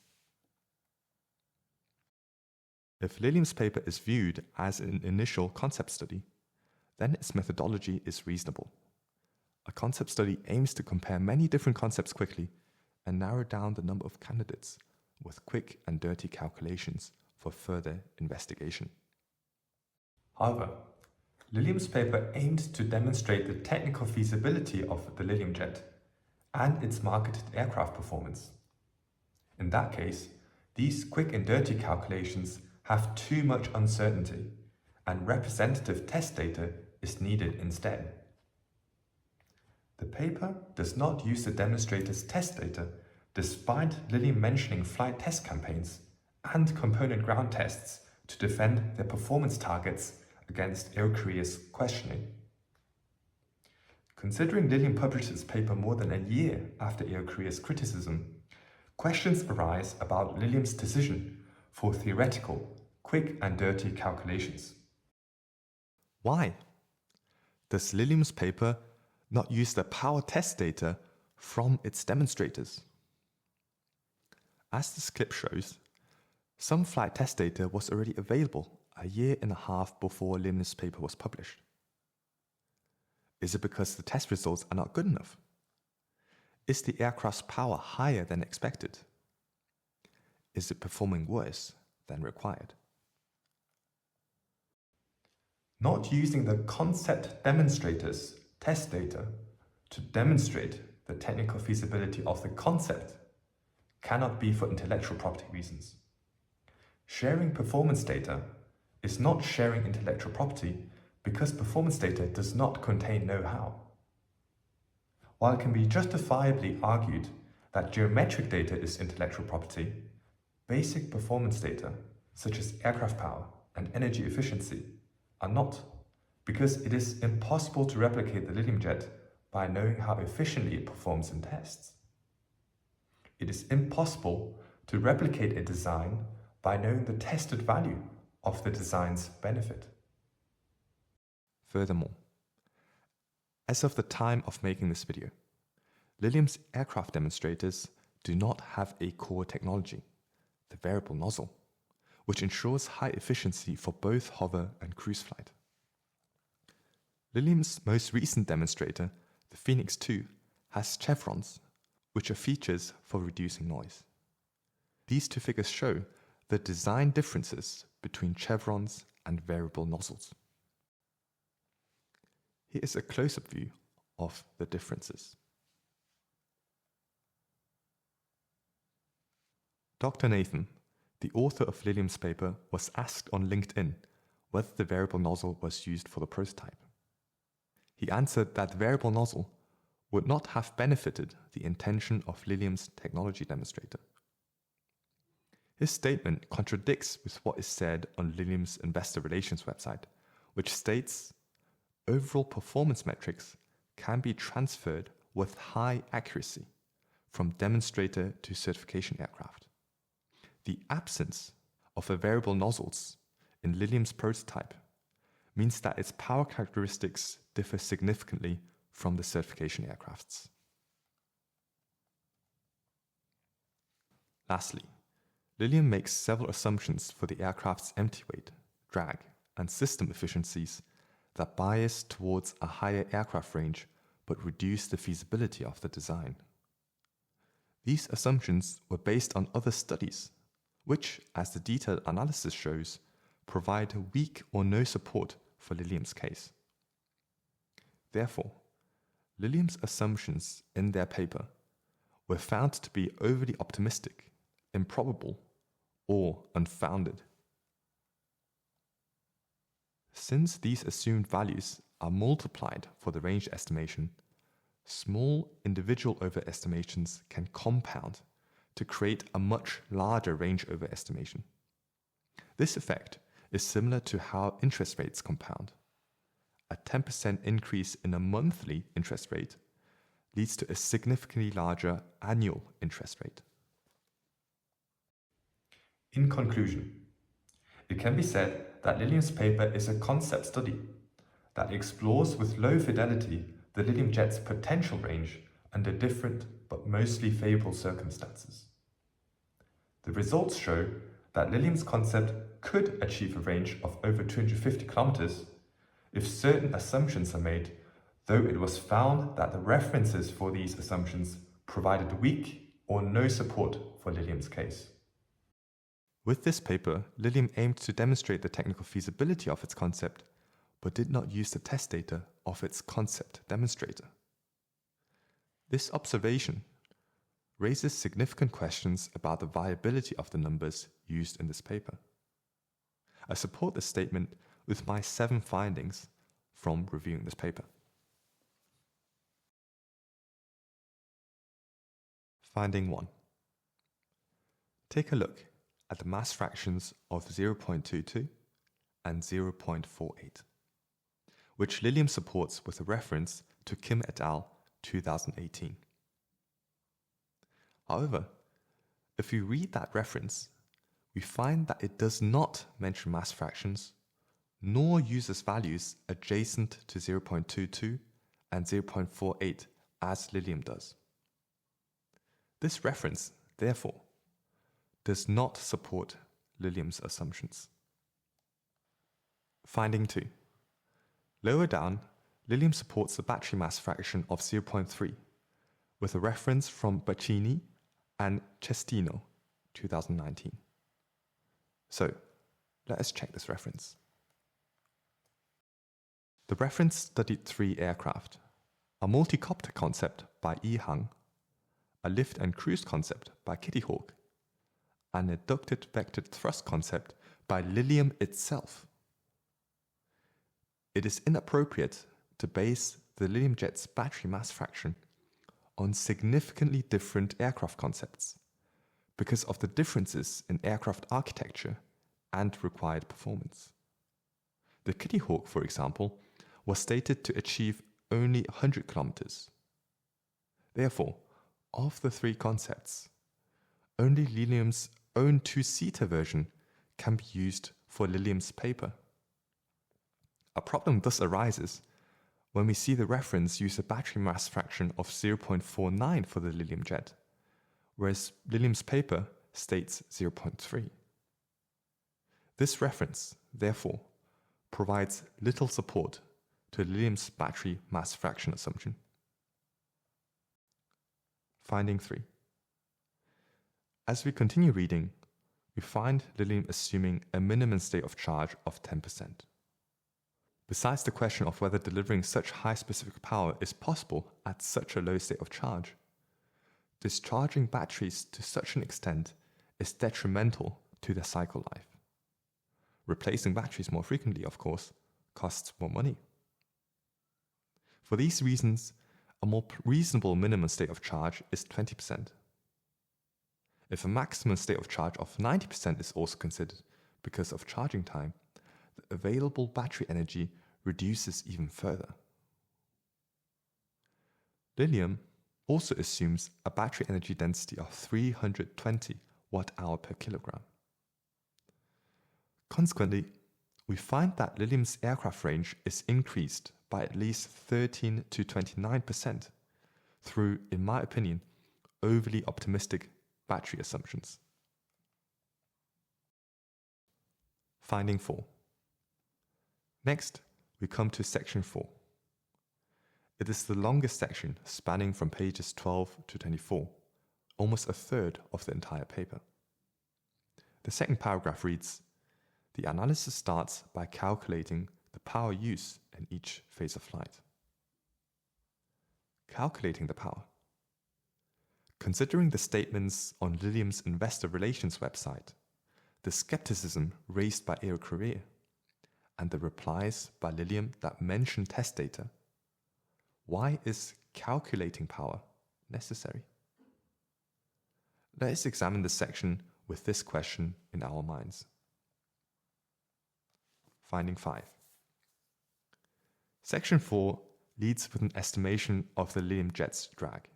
If Lilium's paper is viewed as an initial concept study, then its methodology is reasonable. A concept study aims to compare many different concepts quickly and narrow down the number of candidates with quick and dirty calculations for further investigation. However, Lilium's paper aimed to demonstrate the technical feasibility of the Lilium Jet and its marketed aircraft performance. In that case, these quick and dirty calculations have too much uncertainty, and representative test data is needed instead. The paper does not use the demonstrator's test data, despite Lilium mentioning flight test campaigns and component ground tests to defend their performance targets against Aerokurier's questioning. Considering Lilium published its paper more than a year after Aerokurier's criticism, questions arise about Lilium's decision for theoretical, quick and dirty calculations. Why? Does Lilium's paper not use the power test data from its demonstrators? As this clip shows, some flight test data was already available a year and a half before Lilium's paper was published. Is it because the test results are not good enough? Is the aircraft's power higher than expected? Is it performing worse than required? Not using the concept demonstrators' test data to demonstrate the technical feasibility of the concept cannot be for intellectual property reasons. Sharing performance data is not sharing intellectual property because performance data does not contain know-how. While it can be justifiably argued that geometric data is intellectual property, basic performance data, such as aircraft power and energy efficiency, are not, because it is impossible to replicate the Lilium Jet by knowing how efficiently it performs in tests. It is impossible to replicate a design by knowing the tested value of the design's benefit. Furthermore, as of the time of making this video, Lilium's aircraft demonstrators do not have a core technology, the variable nozzle, which ensures high efficiency for both hover and cruise flight. Lilium's most recent demonstrator, the Phoenix 2, has chevrons, which are features for reducing noise. These two figures show the design differences between chevrons and variable nozzles. Here is a close-up view of the differences. Dr. Nathan, the author of Lilium's paper, was asked on LinkedIn whether the variable nozzle was used for the prototype. He answered that the variable nozzle would not have benefited the intention of Lilium's technology demonstrator. His statement contradicts with what is said on Lilium's investor relations website, which states, overall performance metrics can be transferred with high accuracy from demonstrator to certification aircraft. The absence of a variable nozzles in Lilium's prototype means that its power characteristics differ significantly from the certification aircrafts. Lastly, Lilium makes several assumptions for the aircraft's empty weight, drag, and system efficiencies that bias towards a higher aircraft range but reduce the feasibility of the design. These assumptions were based on other studies, which, as the detailed analysis shows, provide weak or no support for Lilium's case. Therefore, Lilium's assumptions in their paper were found to be overly optimistic, improbable, or unfounded. Since these assumed values are multiplied for the range estimation, small individual overestimations can compound to create a much larger range overestimation. This effect is similar to how interest rates compound. A 10% increase in a monthly interest rate leads to a significantly larger annual interest rate. In conclusion, it can be said that Lilium's paper is a concept study that explores with low fidelity the Lilium Jet's potential range under different but mostly favorable circumstances. The results show that Lilium's concept could achieve a range of over 250 kilometers if certain assumptions are made, though it was found that the references for these assumptions provided weak or no support for Lilium's case. With this paper, Lilium aimed to demonstrate the technical feasibility of its concept, but did not use the test data of its concept demonstrator. This observation raises significant questions about the viability of the numbers used in this paper. I support this statement with my 7 findings from reviewing this paper. Finding 1. Take a look at the mass fractions of 0.22 and 0.48, which Lilium supports with a reference to Kim et al. 2018. However, if we read that reference, we find that it does not mention mass fractions, nor uses values adjacent to 0.22 and 0.48 as Lilium does. This reference, therefore, does not support Lilium's assumptions. Finding 2. Lower down, Lilium supports the battery mass fraction of 0.3 with a reference from Baccini and Cestino, 2019. So, let us check this reference. The reference studied 3 aircraft: a multi-copter concept by Hang, a lift and cruise concept by Kitty Hawk, and a ducted vectored thrust concept by Lilium itself. It is inappropriate to base the Lilium Jet's battery mass fraction on significantly different aircraft concepts because of the differences in aircraft architecture and required performance. The Kitty Hawk, for example, was stated to achieve only 100 kilometers. Therefore, of the 3 concepts, only Lilium's own 2-seater version can be used for Lilium's paper. A problem thus arises when we see the reference use a battery mass fraction of 0.49 for the Lilium Jet, whereas Lilium's paper states 0.3. This reference, therefore, provides little support to Lilium's battery mass fraction assumption. Finding 3. As we continue reading, we find Lilium assuming a minimum state of charge of 10%. Besides the question of whether delivering such high specific power is possible at such a low state of charge, discharging batteries to such an extent is detrimental to their cycle life. Replacing batteries more frequently, of course, costs more money. For these reasons, a more reasonable minimum state of charge is 20%. If a maximum state of charge of 90% is also considered because of charging time, the available battery energy reduces even further. Lilium also assumes a battery energy density of 320 watt-hour per kilogram. Consequently, we find that Lilium's aircraft range is increased by at least 13 to 29% through, in my opinion, overly optimistic battery assumptions. Finding 4. Next, we come to section 4. It is the longest section, spanning from pages 12 to 24, almost a third of the entire paper. The second paragraph reads, "The analysis starts by calculating the power use in each phase of flight." Calculating the power. Considering the statements on Lilium's investor relations website, the skepticism raised by Aerokurier, and the replies by Lilium that mention test data, why is calculating power necessary? Let us examine this section with this question in our minds. Finding 5. Section 4 leads with an estimation of the Lilium Jet's drag.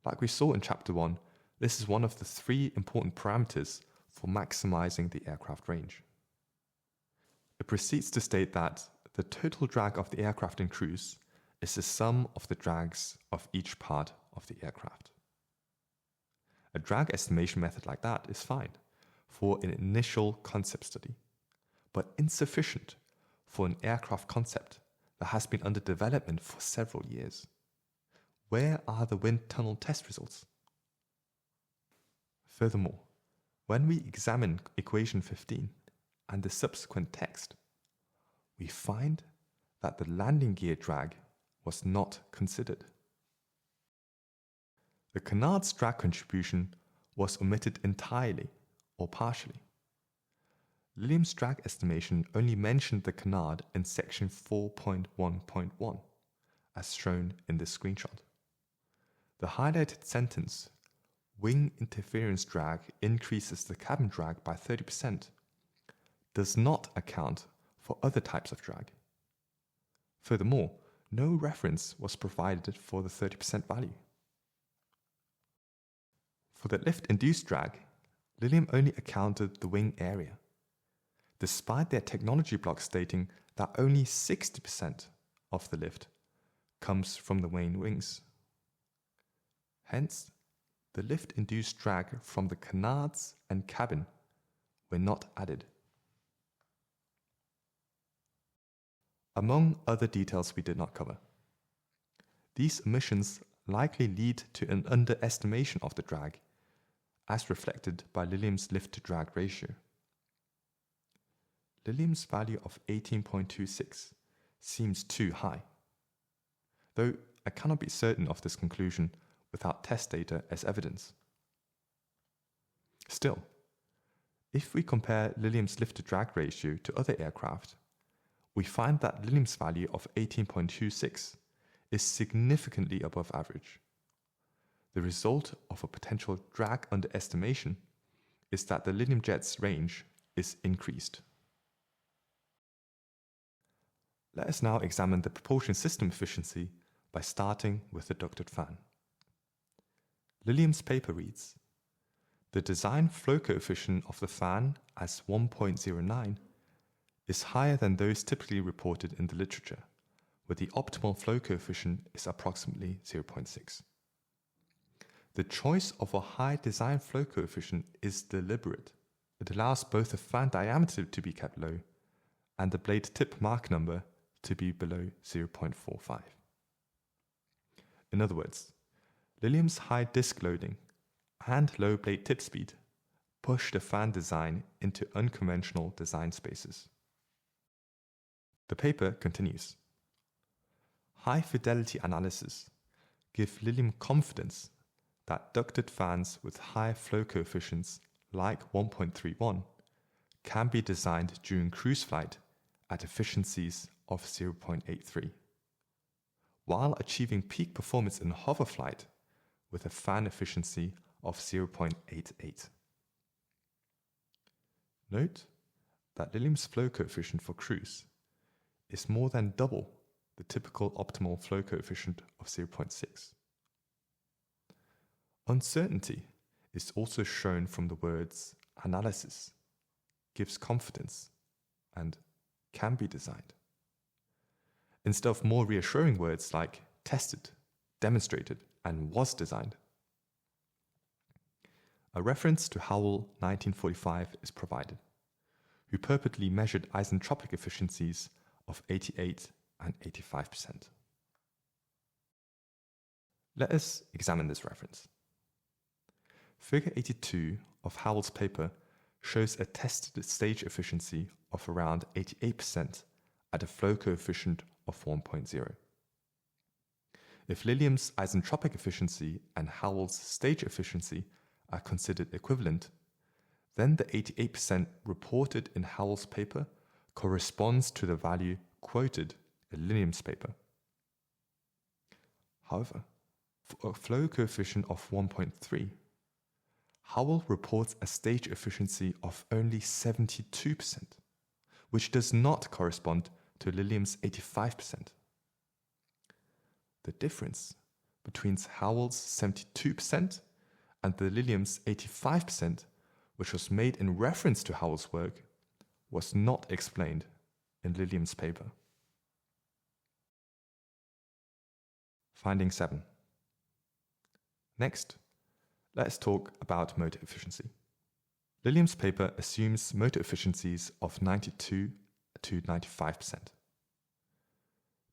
Like we saw in Chapter 1, this is one of the 3 important parameters for maximizing the aircraft range. It proceeds to state that the total drag of the aircraft in cruise is the sum of the drags of each part of the aircraft. A drag estimation method like that is fine for an initial concept study, but insufficient for an aircraft concept that has been under development for several years. Where are the wind tunnel test results? Furthermore, when we examine equation 15 and the subsequent text, we find that the landing gear drag was not considered. The canard's drag contribution was omitted entirely or partially. Lilium's drag estimation only mentioned the canard in section 4.1.1, as shown in this screenshot. The highlighted sentence, "Wing interference drag increases the cabin drag by 30%, does not account for other types of drag. Furthermore, no reference was provided for the 30% value. For the lift-induced drag, Lilium only accounted the wing area, despite their technology block stating that only 60% of the lift comes from the main wings. Hence, the lift-induced drag from the canards and cabin were not added. Among other details we did not cover, these omissions likely lead to an underestimation of the drag, as reflected by Lilium's lift-to-drag ratio. Lilium's value of 18.26 seems too high, though I cannot be certain of this conclusion without test data as evidence. Still, if we compare Lilium's lift-to-drag ratio to other aircraft, we find that Lilium's value of 18.26 is significantly above average. The result of a potential drag underestimation is that the Lilium Jet's range is increased. Let us now examine the propulsion system efficiency by starting with the ducted fan. Lilium's paper reads, The design flow coefficient of the fan as 1.09 is higher than those typically reported in the literature, where the optimal flow coefficient is approximately 0.6. The choice of a high design flow coefficient is deliberate. It allows both the fan diameter to be kept low and the blade tip Mach number to be below 0.45. In other words, Lilium's high disk loading and low blade tip speed push the fan design into unconventional design spaces. The paper continues. High fidelity analysis give Lilium confidence that ducted fans with high flow coefficients like 1.31 can be designed during cruise flight at efficiencies of 0.83, while achieving peak performance in hover flight with a fan efficiency of 0.88. Note that Lilium's flow coefficient for cruise is more than double the typical optimal flow coefficient of 0.6. Uncertainty is also shown from the words analysis, gives confidence, and can be designed, instead of more reassuring words like tested, demonstrated, and was designed. A reference to Howell 1945 is provided, who purportedly measured isentropic efficiencies of 88 and 85%. Let us examine this reference. Figure 82 of Howell's paper shows a tested stage efficiency of around 88% at a flow coefficient of 1.0. If Lilium's isentropic efficiency and Howell's stage efficiency are considered equivalent, then the 88% reported in Howell's paper corresponds to the value quoted in Lilium's paper. However, for a flow coefficient of 1.3, Howell reports a stage efficiency of only 72%, which does not correspond to Lilium's 85%. The difference between Howell's 72% and the Lilium's 85%, which was made in reference to Howell's work, was not explained in Lilium's paper. Finding 7. Next, let's talk about motor efficiency. Lilium's paper assumes motor efficiencies of 92 to 95%.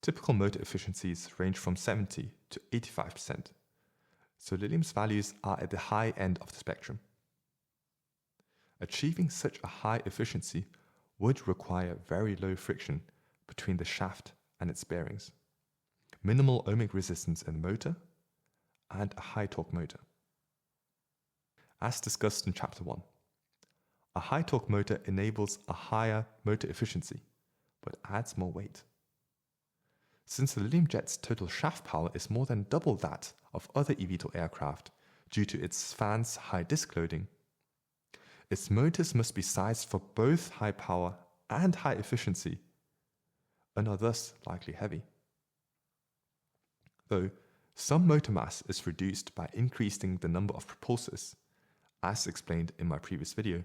Typical motor efficiencies range from 70 to 85%, so Lilium's values are at the high end of the spectrum. Achieving such a high efficiency would require very low friction between the shaft and its bearings, minimal ohmic resistance in the motor, and a high torque motor. As discussed in Chapter 1, a high torque motor enables a higher motor efficiency, but adds more weight. Since the Lilium Jet's total shaft power is more than double that of other eVTOL aircraft due to its fan's high disk loading, its motors must be sized for both high power and high efficiency, and are thus likely heavy. Though some motor mass is reduced by increasing the number of propulsors, as explained in my previous video,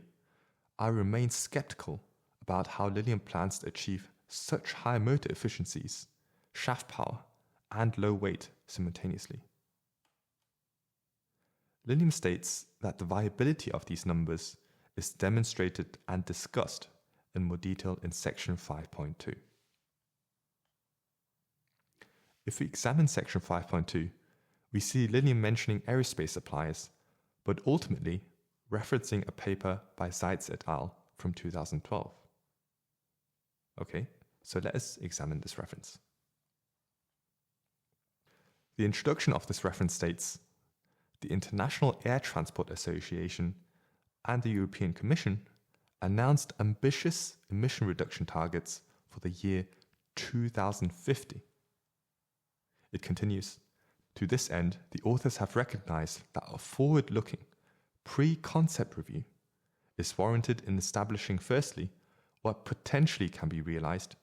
I remain skeptical about how Lilium plans to achieve such high motor efficiencies, shaft power, and low weight simultaneously. Lilium states that the viability of these numbers is demonstrated and discussed in more detail in section 5.2. If we examine section 5.2, we see Lilium mentioning aerospace suppliers, but ultimately referencing a paper by Zeitz et al. From 2012. Okay, so let us examine this reference. The introduction of this reference states, the International Air Transport Association and the European Commission announced ambitious emission reduction targets for the year 2050. It continues, to this end, the authors have recognized that a forward-looking, pre-concept review is warranted in establishing, firstly, what potentially can be realized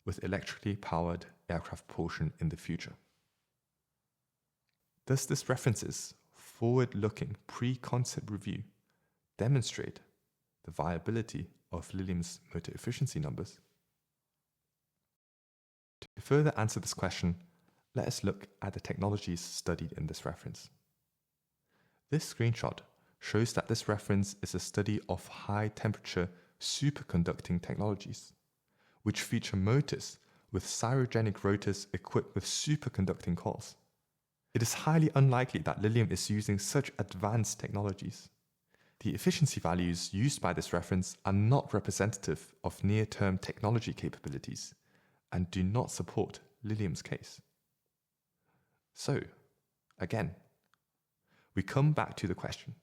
with electrically powered aircraft propulsion in the future. Thus, this references forward-looking pre-concept review demonstrate the viability of Lilium's motor efficiency numbers? To further answer this question, let us look at the technologies studied in this reference. This screenshot shows that this reference is a study of high-temperature superconducting technologies, which feature motors with cryogenic rotors equipped with superconducting cores. It is highly unlikely that Lilium is using such advanced technologies. The efficiency values used by this reference are not representative of near-term technology capabilities and do not support Lilium's case. So, again, we come back to the question: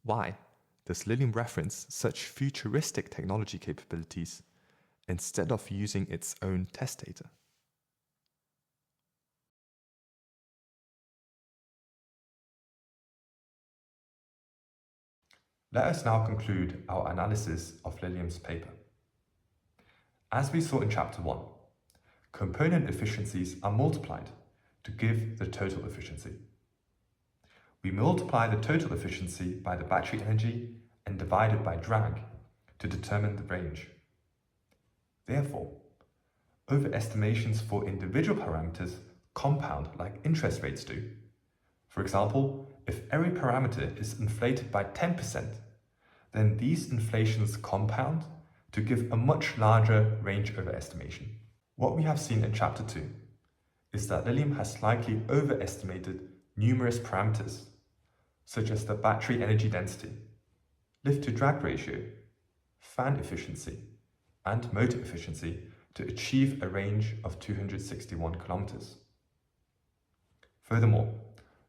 why does Lilium reference such futuristic technology capabilities instead of using its own test data? Let us now conclude our analysis of Lilium's paper. As we saw in Chapter 1, component efficiencies are multiplied to give the total efficiency. We multiply the total efficiency by the battery energy and divide it by drag to determine the range. Therefore, overestimations for individual parameters compound like interest rates do. For example, if every parameter is inflated by 10%, then these inflations compound to give a much larger range overestimation. What we have seen in Chapter 2 is that Lilium has likely overestimated numerous parameters, such as the battery energy density, lift-to-drag ratio, fan efficiency, and motor efficiency to achieve a range of 261 kilometers. Furthermore,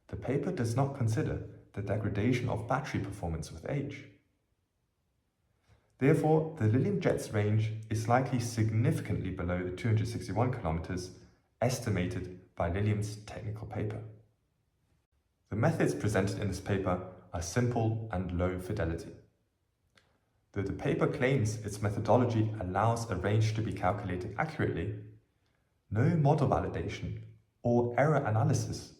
the paper does not consider the degradation of battery performance with age. Therefore, the Lilium Jet's range is likely significantly below the 261 kilometers estimated by Lilium's technical paper. The methods presented in this paper are simple and low fidelity. Though the paper claims its methodology allows a range to be calculated accurately, no model validation or error analysis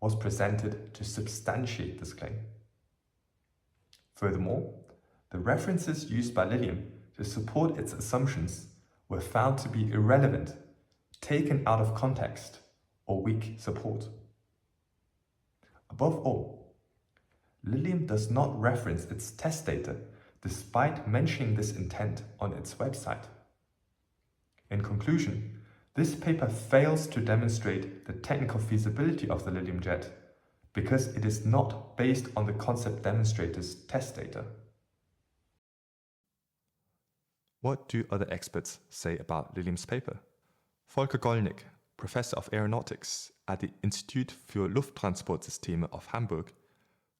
was presented to substantiate this claim. Furthermore, the references used by Lilium to support its assumptions were found to be irrelevant, taken out of context, or weak support. Above all, Lilium does not reference its test data despite mentioning this intent on its website. In conclusion, this paper fails to demonstrate the technical feasibility of the Lilium Jet because it is not based on the concept demonstrator's test data. What do other experts say about Lilium's paper? Volker Gollnick, Professor of Aeronautics at the Institut für Lufttransportsysteme of Hamburg,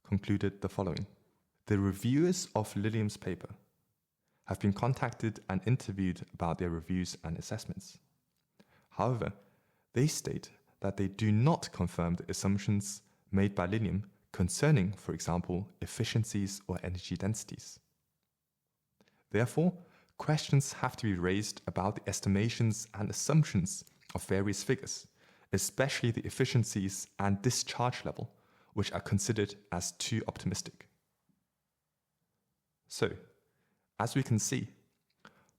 concluded the following. The reviewers of Lilium's paper have been contacted and interviewed about their reviews and assessments. However, they state that they do not confirm the assumptions made by Lilium concerning, for example, efficiencies or energy densities. Therefore, questions have to be raised about the estimations and assumptions of various figures, especially the efficiencies and discharge level, which are considered as too optimistic. So, as we can see,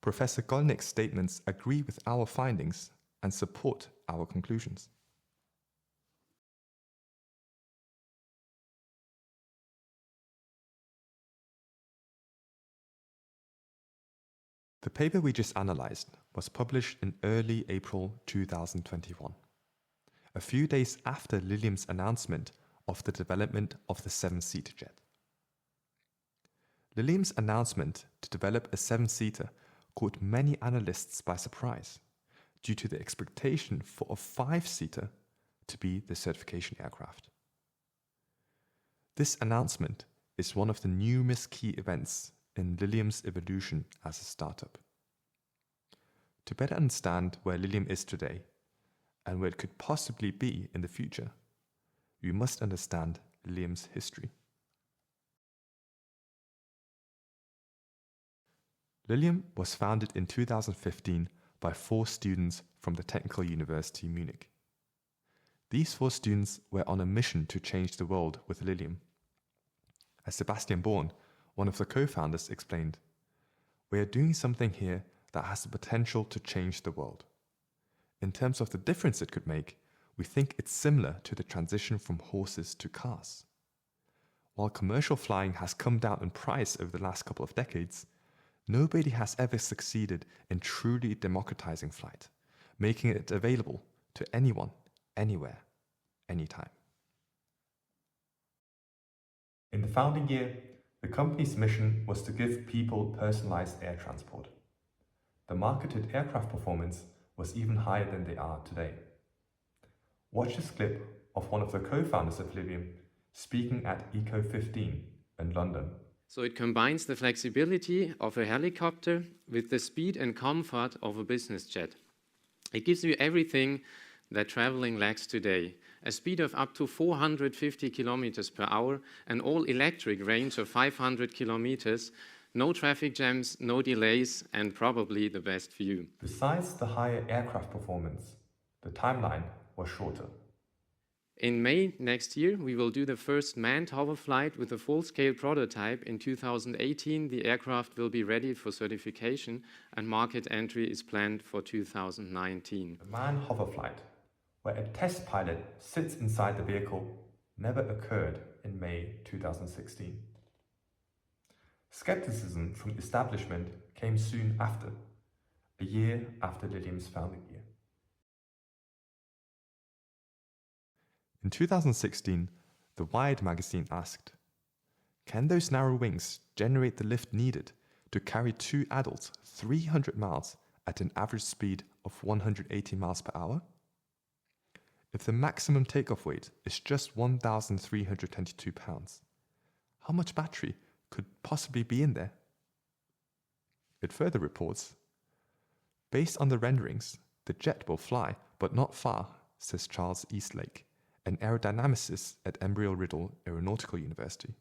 Professor Gollnick's statements agree with our findings and support our conclusions. The paper we just analyzed was published in early April 2021, a few days after Lilium's announcement of the development of the 7-seater jet. Lilium's announcement to develop a 7-seater caught many analysts by surprise due to the expectation for a 5-seater to be the certification aircraft. This announcement is one of the numerous key events in Lilium's evolution as a startup. To better understand where Lilium is today and where it could possibly be in the future, we must understand Lilium's history. Lilium was founded in 2015 by 4 students from the Technical University Munich. These 4 students were on a mission to change the world with Lilium. As Sebastian Born, one of the co-founders, explained, "We are doing something here that has the potential to change the world. In terms of the difference it could make, we think it's similar to the transition from horses to cars. While commercial flying has come down in price over the last couple of decades, nobody has ever succeeded in truly democratizing flight, making it available to anyone, anywhere, anytime." In the founding year, the company's mission was to give people personalized air transport. The marketed aircraft performance was even higher than they are today. Watch this clip of one of the co-founders of Lilium speaking at Eco15 in London. So it combines the flexibility of a helicopter with the speed and comfort of a business jet. It gives you everything that traveling lacks today. A speed of up to 450 kilometers per hour, an all-electric range of 500 kilometers, no traffic jams, no delays, and probably the best view. Besides the higher aircraft performance, the timeline was shorter. In May next year, we will do the first manned hover flight with a full-scale prototype. In 2018, the aircraft will be ready for certification, and market entry is planned for 2019. The manned hover flight, where a test pilot sits inside the vehicle, never occurred in May 2016. Skepticism from the establishment came soon after, a year after Lilium's founding year. In 2016, the Wired magazine asked, "Can those narrow wings generate the lift needed to carry two adults 300 miles at an average speed of 180 miles per hour? If the maximum takeoff weight is just 1,322 pounds, how much battery could possibly be in there?" It further reports, "Based on the renderings, the jet will fly, but not far," says Charles Eastlake, an aerodynamicist at Embry-Riddle Aeronautical University.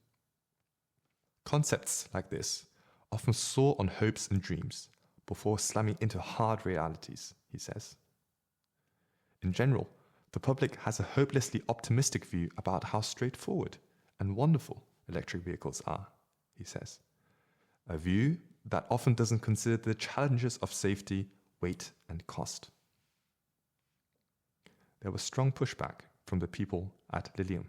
Concepts like this often soar on hopes and dreams before slamming into hard realities, he says. In general, the public has a hopelessly optimistic view about how straightforward and wonderful electric vehicles are, he says. A view that often doesn't consider the challenges of safety, weight, and cost. There was strong pushback from the people at Lilium.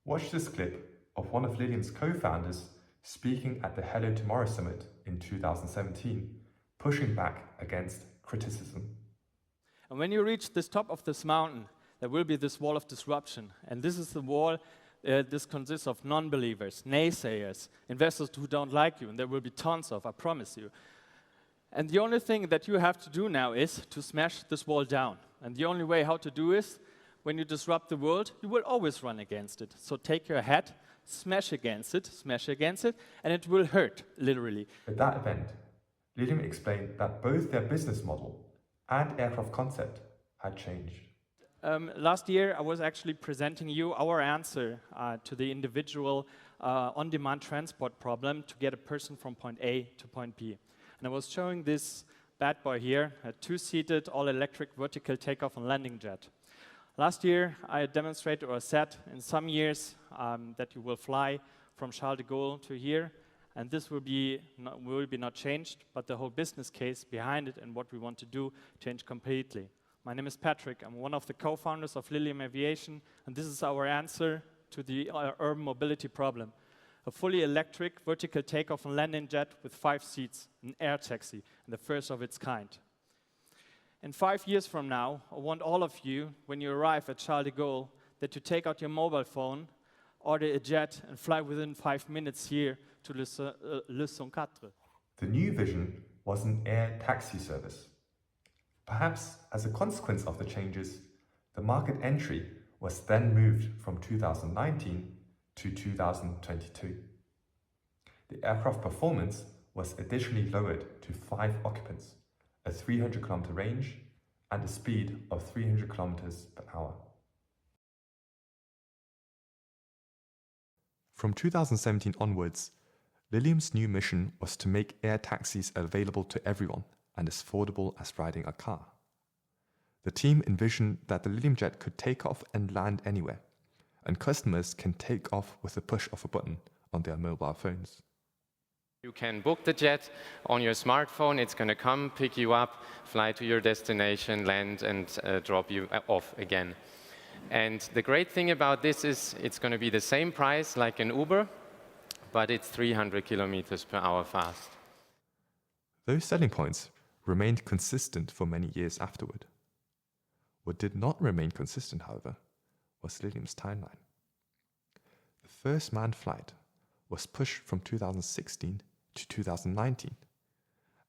Watch this clip of one of Lilium's co-founders speaking at the Hello Tomorrow Summit in 2017, pushing back against criticism. And when you reach this top of this mountain, there will be this wall of disruption. And this is the wall, this consists of non-believers, naysayers, investors who don't like you, and there will be tons of, I promise you. And the only thing that you have to do now is to smash this wall down. And the only way how to do is, when you disrupt the world, you will always run against it. So take your hat, smash against it, and it will hurt, literally. At that event, Lilium explained that both their business model and aircraft concept had changed. Last year, I was actually presenting you our answer to the individual on-demand transport problem to get a person from point A to point B. And I was showing this bad boy here, a two-seated, all-electric vertical takeoff and landing jet. Last year, I demonstrated or said in some years that you will fly from Charles de Gaulle to here, and this will be not changed, but the whole business case behind it and what we want to do changed completely. My name is Patrick. I'm one of the co-founders of Lilium Aviation, and this is our answer to the urban mobility problem. A fully electric vertical takeoff and landing jet with 5 seats, an air taxi, and the first of its kind. In 5 years from now, I want all of you, when you arrive at Charles de Gaulle, that you take out your mobile phone, order a jet, and fly within 5 minutes here to Le 104. The new vision was an air taxi service. Perhaps as a consequence of the changes, the market entry was then moved from 2019 to 2022. The aircraft performance was additionally lowered to 5 occupants, a 300-kilometer range, and a speed of 300 kilometers per hour. From 2017 onwards, Lilium's new mission was to make air taxis available to everyone and as affordable as riding a car. The team envisioned that the Lilium Jet could take off and land anywhere, and customers can take off with the push of a button on their mobile phones. You can book the jet on your smartphone. It's going to come, pick you up, fly to your destination, land, and drop you off again. And the great thing about this is it's going to be the same price like an Uber, but it's 300 kilometers per hour fast. Those selling points remained consistent for many years afterward. What did not remain consistent, however, was Lilium's timeline. The first manned flight was pushed from 2016 to 2019,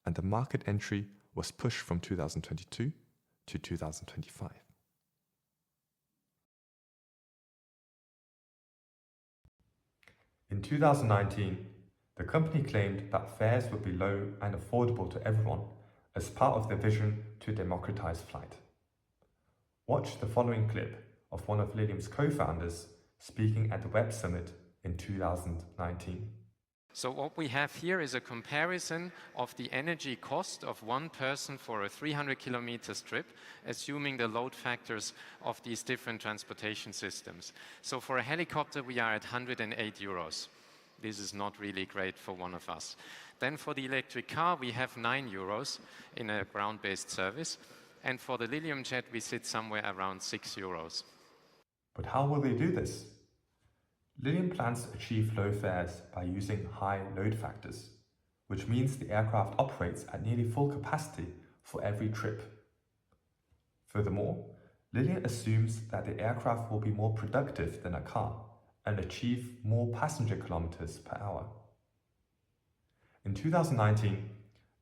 and the market entry was pushed from 2022 to 2025. In 2019, the company claimed that fares would be low and affordable to everyone as part of their vision to democratize flight. Watch the following clip of one of Lilium's co-founders speaking at the Web Summit in 2019. So what we have here is a comparison of the energy cost of one person for a 300 kilometers trip, assuming the load factors of these different transportation systems. So for a helicopter, we are at 108 euros. This is not really great for one of us. Then for the electric car, we have 9 euros in a ground-based service. And for the Lilium Jet, we sit somewhere around 6 euros. But how will they do this? Lilium plans to achieve low fares by using high load factors, which means the aircraft operates at nearly full capacity for every trip. Furthermore, Lilium assumes that the aircraft will be more productive than a car and achieve more passenger kilometers per hour. In 2019,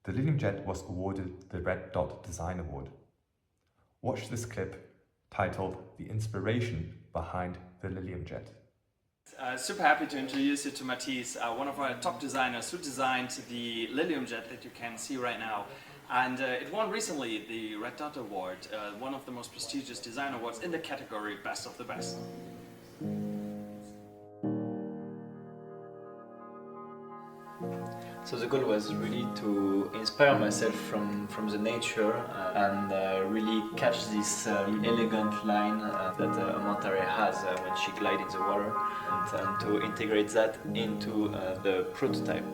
the Lilium Jet was awarded the Red Dot Design Award. Watch this clip titled "The Inspiration Behind the Lilium Jet." Super happy to introduce you to Matisse, one of our top designers who designed the Lilium Jet that you can see right now. And it won recently the Red Dot Award, one of the most prestigious design awards in the category Best of the Best. So the goal was really to inspire myself from the nature and really catch this elegant line that a manta ray has when she glides in the water, and to integrate that into the prototype.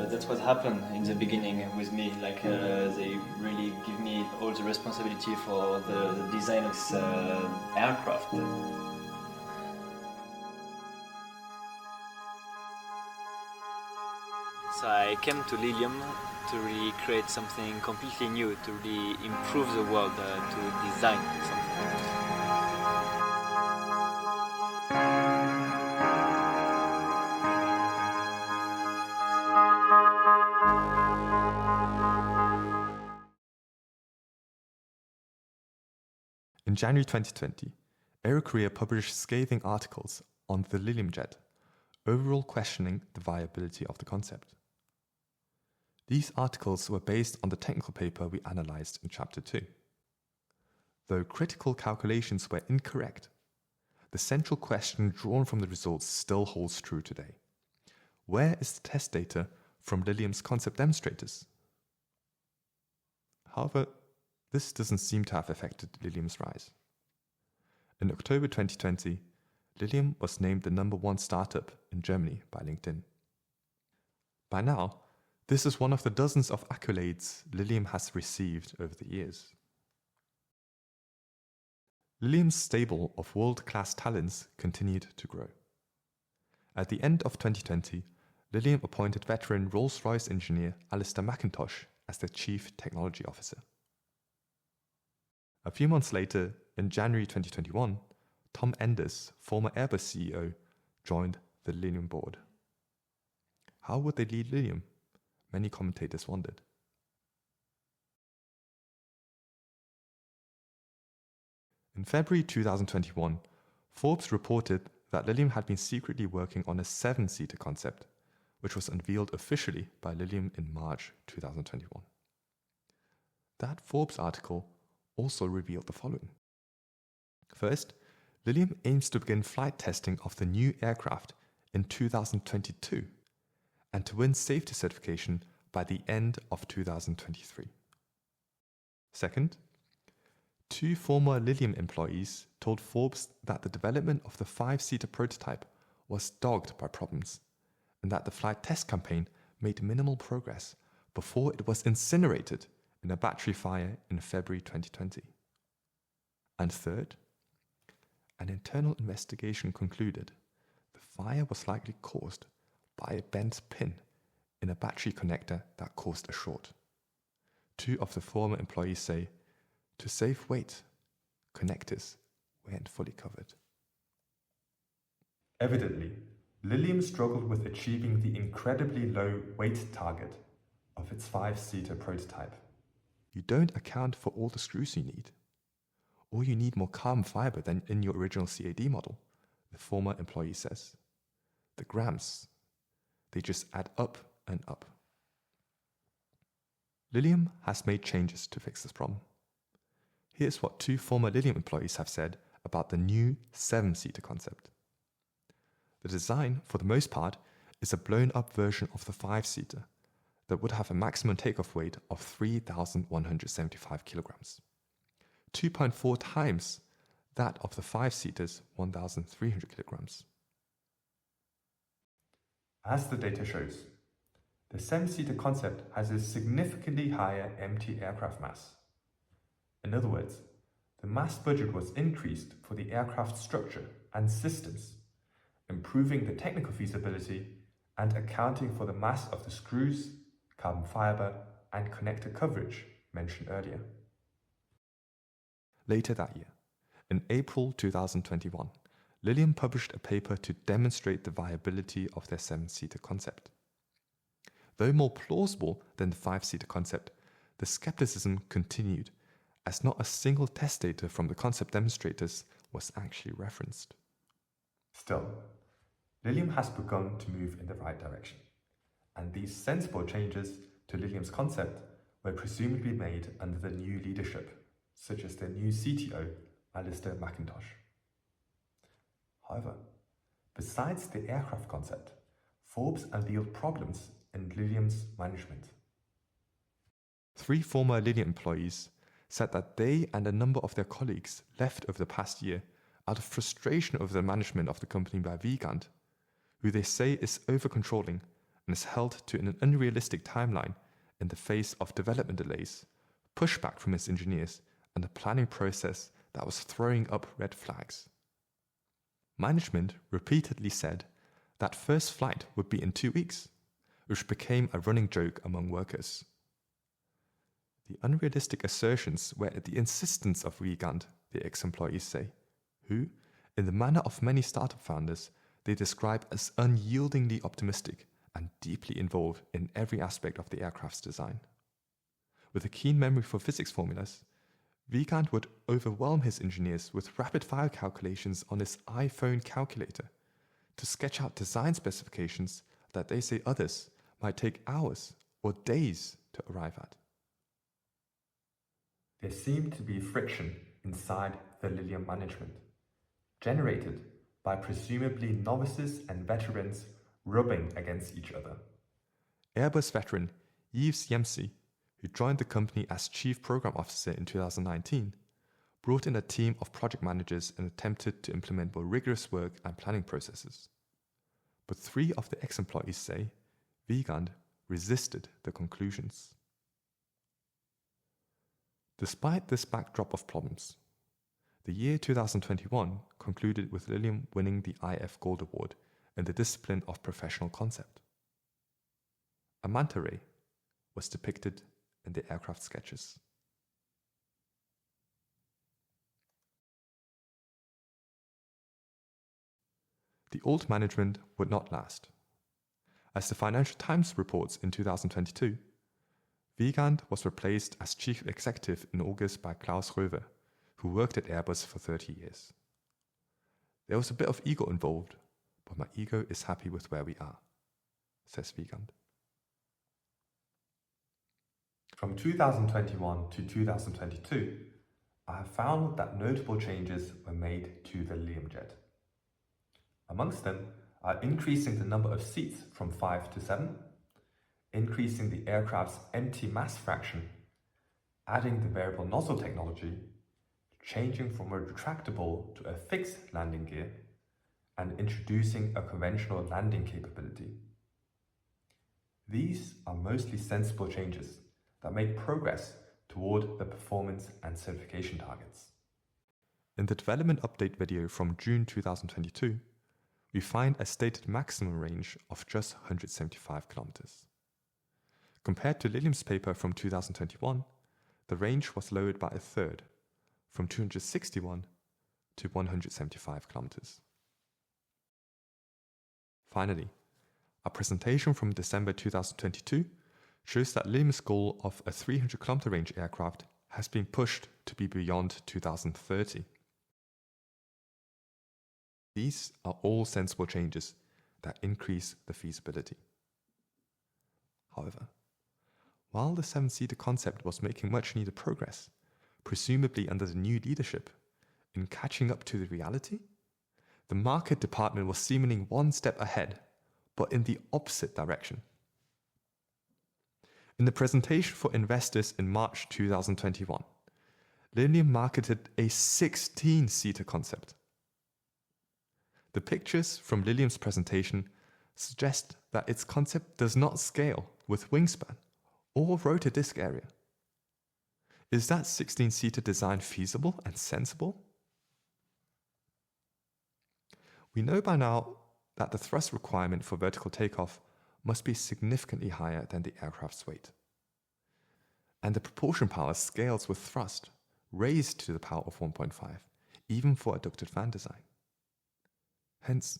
That's what happened in the beginning with me. Like they really give me all the responsibility for the design of this aircraft. So I came to Lilium to really create something completely new, to really improve the world, to design something. In January 2020, Aerokurier published scathing articles on the Lilium Jet, overall questioning the viability of the concept. These articles were based on the technical paper we analyzed in Chapter 2. Though critical calculations were incorrect, the central question drawn from the results still holds true today. Where is the test data from Lilium's concept demonstrators? However, this doesn't seem to have affected Lilium's rise. In October 2020, Lilium was named the #1 startup in Germany by LinkedIn. By now, this is one of the dozens of accolades Lilium has received over the years. Lilium's stable of world-class talents continued to grow. At the end of 2020, Lilium appointed veteran Rolls-Royce engineer Alistair McIntosh as their Chief Technology Officer. A few months later, in January 2021, Tom Enders, former Airbus CEO, joined the Lilium board. How would they lead Lilium? Many commentators wondered. In February 2021, Forbes reported that Lilium had been secretly working on a 7-seater concept, which was unveiled officially by Lilium in March 2021. That Forbes article also revealed the following. First, Lilium aims to begin flight testing of the new aircraft in 2022 and to win safety certification by the end of 2023. Second, 2 former Lilium employees told Forbes that the development of the 5-seater prototype was dogged by problems, and that the flight test campaign made minimal progress before it was incinerated in a battery fire in February 2020. And third, an internal investigation concluded the fire was likely caused by a bent pin in a battery connector that caused a short. 2 of the former employees say, to save weight, connectors weren't fully covered. Evidently, Lilium struggled with achieving the incredibly low weight target of its 5-seater prototype. You don't account for all the screws you need. Or you need more carbon fiber than in your original CAD model, the former employee says. The grams, they just add up and up. Lilium has made changes to fix this problem. Here's what 2 former Lilium employees have said about the new 7-seater concept. The design, for the most part, is a blown-up version of the 5-seater that would have a maximum takeoff weight of 3,175 kilograms, 2.4 times that of the 5-seater's 1,300 kilograms. As the data shows, the 7-seater concept has a significantly higher empty aircraft mass. In other words, the mass budget was increased for the aircraft structure and systems, improving the technical feasibility and accounting for the mass of the screws, carbon fiber, and connector coverage mentioned earlier. Later that year, in April 2021, Lilium published a paper to demonstrate the viability of their 7-seater concept. Though more plausible than the 5-seater concept, the skepticism continued, as not a single test data from the concept demonstrators was actually referenced. Still, Lilium has begun to move in the right direction, and these sensible changes to Lilium's concept were presumably made under the new leadership, such as their new CTO, Alistair McIntosh. However, besides the aircraft concept, Forbes unveiled problems in Lilium's management. 3 former Lilium employees said that they and a number of their colleagues left over the past year out of frustration over the management of the company by Wiegand, who they say is over-controlling and is held to an unrealistic timeline in the face of development delays, pushback from its engineers, and a planning process that was throwing up red flags. Management repeatedly said that first flight would be in 2 weeks, which became a running joke among workers. The unrealistic assertions were at the insistence of Wiegand, the ex-employees say, who, in the manner of many startup founders, they describe as unyieldingly optimistic and deeply involved in every aspect of the aircraft's design. With a keen memory for physics formulas, Wiegand would overwhelm his engineers with rapid-fire calculations on his iPhone calculator to sketch out design specifications that they say others might take hours or days to arrive at. There seemed to be friction inside the Lilium management, generated by presumably novices and veterans rubbing against each other. Airbus veteran Yves Yemsi, who joined the company as Chief Program Officer in 2019, brought in a team of project managers and attempted to implement more rigorous work and planning processes. But 3 of the ex-employees say Wiegand resisted the conclusions. Despite this backdrop of problems, the year 2021 concluded with Lilium winning the IF Gold Award in the discipline of professional concept. A manta ray was depicted in the aircraft sketches. The old management would not last. As the Financial Times reports in 2022, Wiegand was replaced as chief executive in August by Klaus Röwe, who worked at Airbus for 30 years. There was a bit of ego involved, but my ego is happy with where we are, says Wiegand. From 2021 to 2022, I have found that notable changes were made to the Lilium Jet. Amongst them are increasing the number of seats from 5 to 7, increasing the aircraft's empty mass fraction, adding the variable nozzle technology, changing from a retractable to a fixed landing gear, and introducing a conventional landing capability. These are mostly sensible changes that make progress toward the performance and certification targets. In the development update video from June 2022, we find a stated maximum range of just 175 kilometers. Compared to Lilium's paper from 2021, the range was lowered by a third, from 261 to 175 kilometers. Finally, our presentation from December 2022 shows that Lilium's goal of a 300 kilometer range aircraft has been pushed to be beyond 2030. These are all sensible changes that increase the feasibility. However, while the seven-seater concept was making much needed progress, presumably under the new leadership, in catching up to the reality, the market department was seemingly one step ahead, but in the opposite direction. In the presentation for investors in March 2021, Lilium marketed a 16-seater concept. The pictures from Lilium's presentation suggest that its concept does not scale with wingspan or rotor disc area. Is that 16-seater design feasible and sensible? We know by now that the thrust requirement for vertical takeoff must be significantly higher than the aircraft's weight. And the propulsion power scales with thrust, raised to the power of 1.5, even for a ducted fan design. Hence,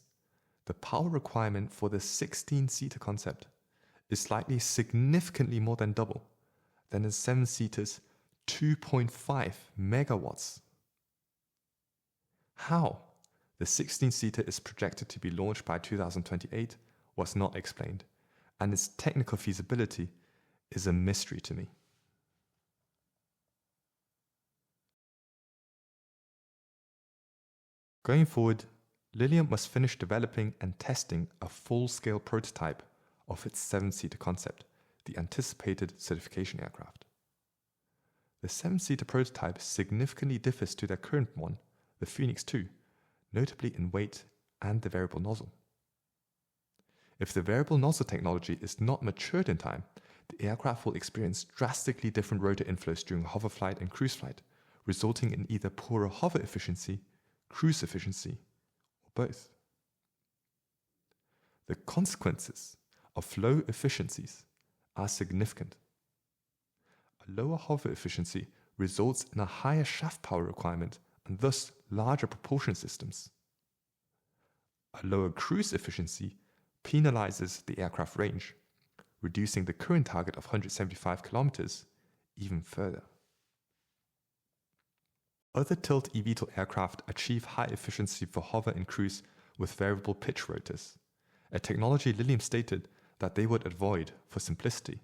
the power requirement for the 16-seater concept is likely significantly more than double than the 7-seater's 2.5 megawatts. How the 16-seater is projected to be launched by 2028 was not explained, and its technical feasibility is a mystery to me. Going forward, Lilium must finish developing and testing a full-scale prototype of its 7-seater concept, the anticipated certification aircraft. The 7-seater prototype significantly differs to their current one, the Phoenix 2, notably in weight and the variable nozzle. If the variable nozzle technology is not matured in time, the aircraft will experience drastically different rotor inflows during hover flight and cruise flight, resulting in either poorer hover efficiency, cruise efficiency, or both. The consequences of low efficiencies are significant. A lower hover efficiency results in a higher shaft power requirement and thus larger propulsion systems. A lower cruise efficiency penalizes the aircraft range, reducing the current target of 175 kilometers even further. Other tilt eVTOL aircraft achieve high efficiency for hover and cruise with variable pitch rotors, a technology Lilium stated that they would avoid for simplicity.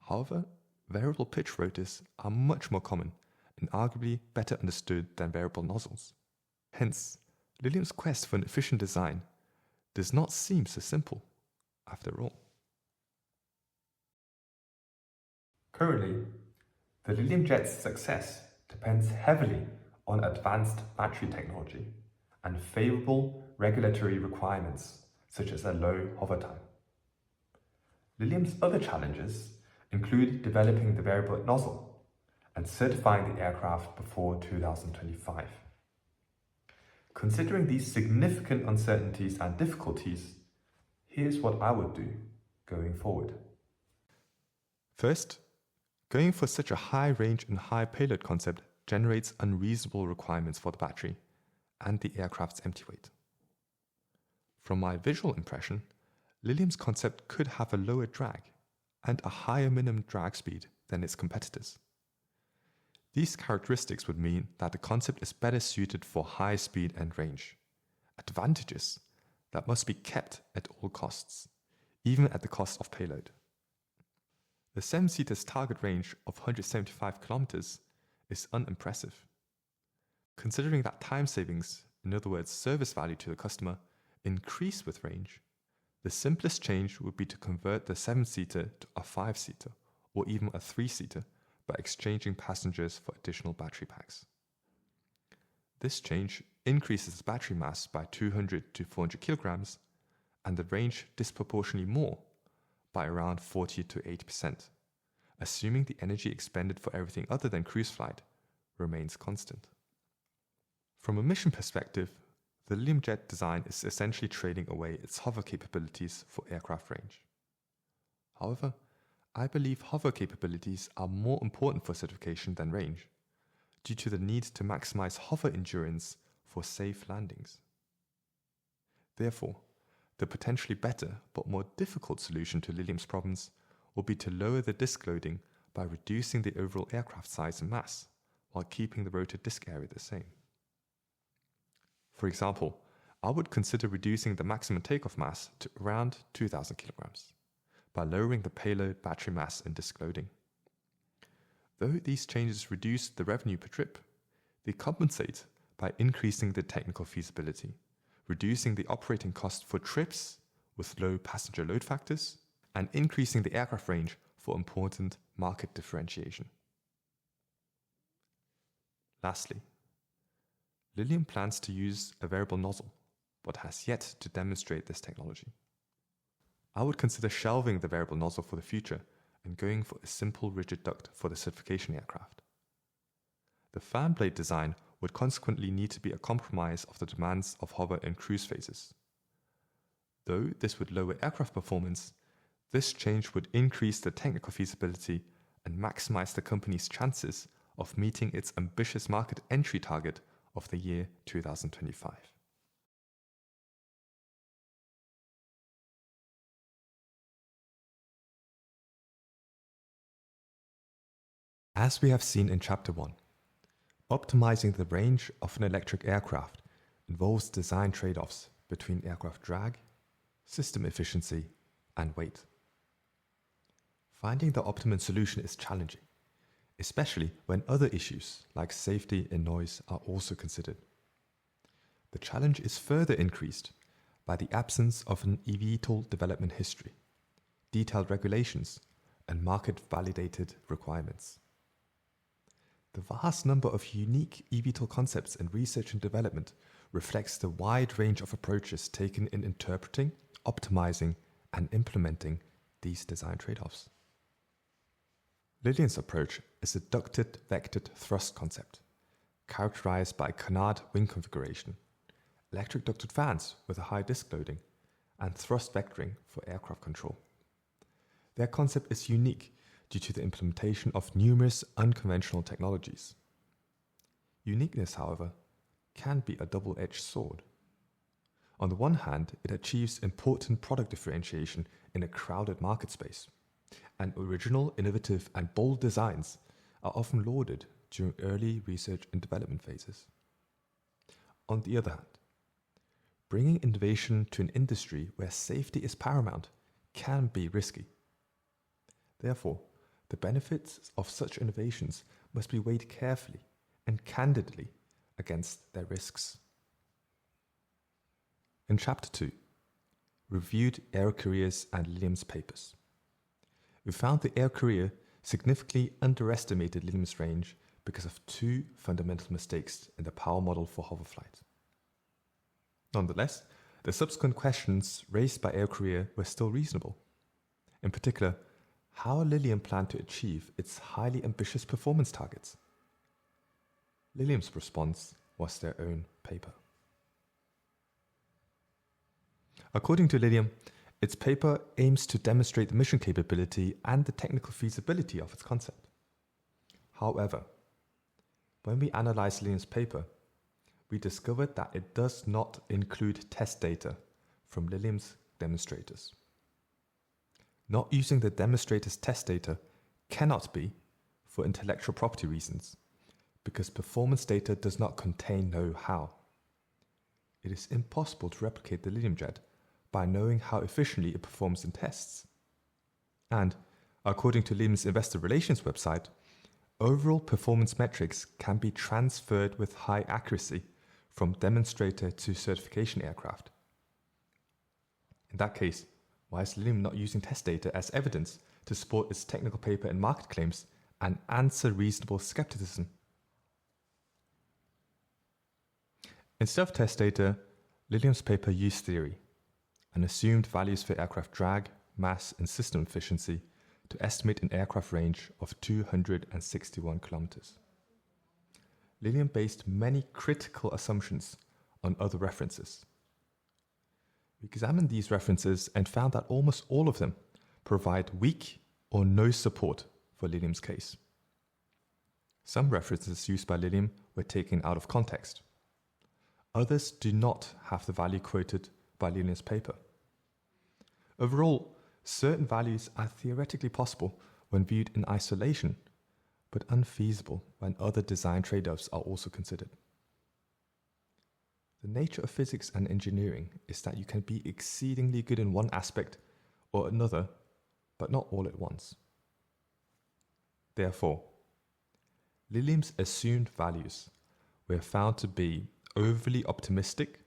However, variable pitch rotors are much more common and arguably better understood than variable nozzles. Hence, Lilium's quest for an efficient design does not seem so simple after all. Currently, the Lilium Jet's success depends heavily on advanced battery technology and favorable regulatory requirements such as a low hover time. Lilium's other challenges include developing the variable nozzle and certifying the aircraft before 2025. Considering these significant uncertainties and difficulties, here's what I would do going forward. First, going for such a high range and high payload concept generates unreasonable requirements for the battery and the aircraft's empty weight. From my visual impression, Lilium's concept could have a lower drag and a higher minimum drag speed than its competitors. These characteristics would mean that the concept is better suited for high speed and range, advantages that must be kept at all costs, even at the cost of payload. The 7-seater's target range of 175 kilometers is unimpressive. Considering that time savings, in other words service value to the customer, increase with range, the simplest change would be to convert the 7-seater to a 5-seater or even a 3-seater by exchanging passengers for additional battery packs. This change increases the battery mass by 200 to 400 kilograms and the range disproportionately more by around 40 to 80%, assuming the energy expended for everything other than cruise flight remains constant. From a mission perspective, the Lilium Jet design is essentially trading away its hover capabilities for aircraft range. However, I believe hover capabilities are more important for certification than range, due to the need to maximize hover endurance for safe landings. Therefore, the potentially better but more difficult solution to Lilium's problems will be to lower the disk loading by reducing the overall aircraft size and mass, while keeping the rotor disk area the same. For example, I would consider reducing the maximum takeoff mass to around 2,000 kilograms by lowering the payload, battery mass, and disk loading. Though these changes reduce the revenue per trip, they compensate by increasing the technical feasibility, reducing the operating cost for trips with low passenger load factors, and increasing the aircraft range for important market differentiation. Lastly, Lilium plans to use a variable nozzle, but has yet to demonstrate this technology. I would consider shelving the variable nozzle for the future and going for a simple rigid duct for the certification aircraft. The fan blade design would consequently need to be a compromise of the demands of hover and cruise phases. Though this would lower aircraft performance, this change would increase the technical feasibility and maximize the company's chances of meeting its ambitious market entry target of the year 2025. As we have seen in Chapter 1, optimizing the range of an electric aircraft involves design trade-offs between aircraft drag, system efficiency, and weight. Finding the optimum solution is challenging, especially when other issues like safety and noise are also considered. The challenge is further increased by the absence of an eVTOL development history, detailed regulations, and market-validated requirements. The vast number of unique eVTOL concepts in research and development reflects the wide range of approaches taken in interpreting, optimizing, and implementing these design trade-offs. Lilium's approach is a ducted vectored thrust concept, characterized by canard wing configuration, electric ducted fans with a high disk loading, and thrust vectoring for aircraft control. Their concept is unique due to the implementation of numerous unconventional technologies. Uniqueness, however, can be a double-edged sword. On the one hand, it achieves important product differentiation in a crowded market space, and original, innovative, and bold designs are often lauded during early research and development phases. On the other hand, bringing innovation to an industry where safety is paramount can be risky. Therefore, the benefits of such innovations must be weighed carefully and candidly against their risks. In Chapter 2, we reviewed Aerokurier's and Lilium's papers. We found the Aerokurier significantly underestimated Lilium's range because of two fundamental mistakes in the power model for hoverflight. Nonetheless, the subsequent questions raised by Aerokurier were still reasonable. In particular, how Lilium planned to achieve its highly ambitious performance targets. Lilium's response was their own paper. According to Lilium, its paper aims to demonstrate the mission capability and the technical feasibility of its concept. However, when we analyzed Lilium's paper, we discovered that it does not include test data from Lilium's demonstrators. Not using the demonstrator's test data cannot be for intellectual property reasons, because performance data does not contain know-how. It is impossible to replicate the Lilium Jet by knowing how efficiently it performs in tests. And, according to Lilium's investor relations website, overall performance metrics can be transferred with high accuracy from demonstrator to certification aircraft. In that case, why is Lilium not using test data as evidence to support its technical paper and market claims and answer reasonable skepticism. Instead of test data, Lilium's paper used theory and assumed values for aircraft drag, mass, and system efficiency to estimate an aircraft range of 261 kilometers. Lilium based many critical assumptions on other references. We examined these references and found that almost all of them provide weak or no support for Lilium's case. Some references used by Lilium were taken out of context. Others do not have the value quoted by Lilium's paper. Overall, certain values are theoretically possible when viewed in isolation, but unfeasible when other design trade-offs are also considered. The nature of physics and engineering is that you can be exceedingly good in one aspect or another, but not all at once. Therefore, Lilium's assumed values were found to be overly optimistic,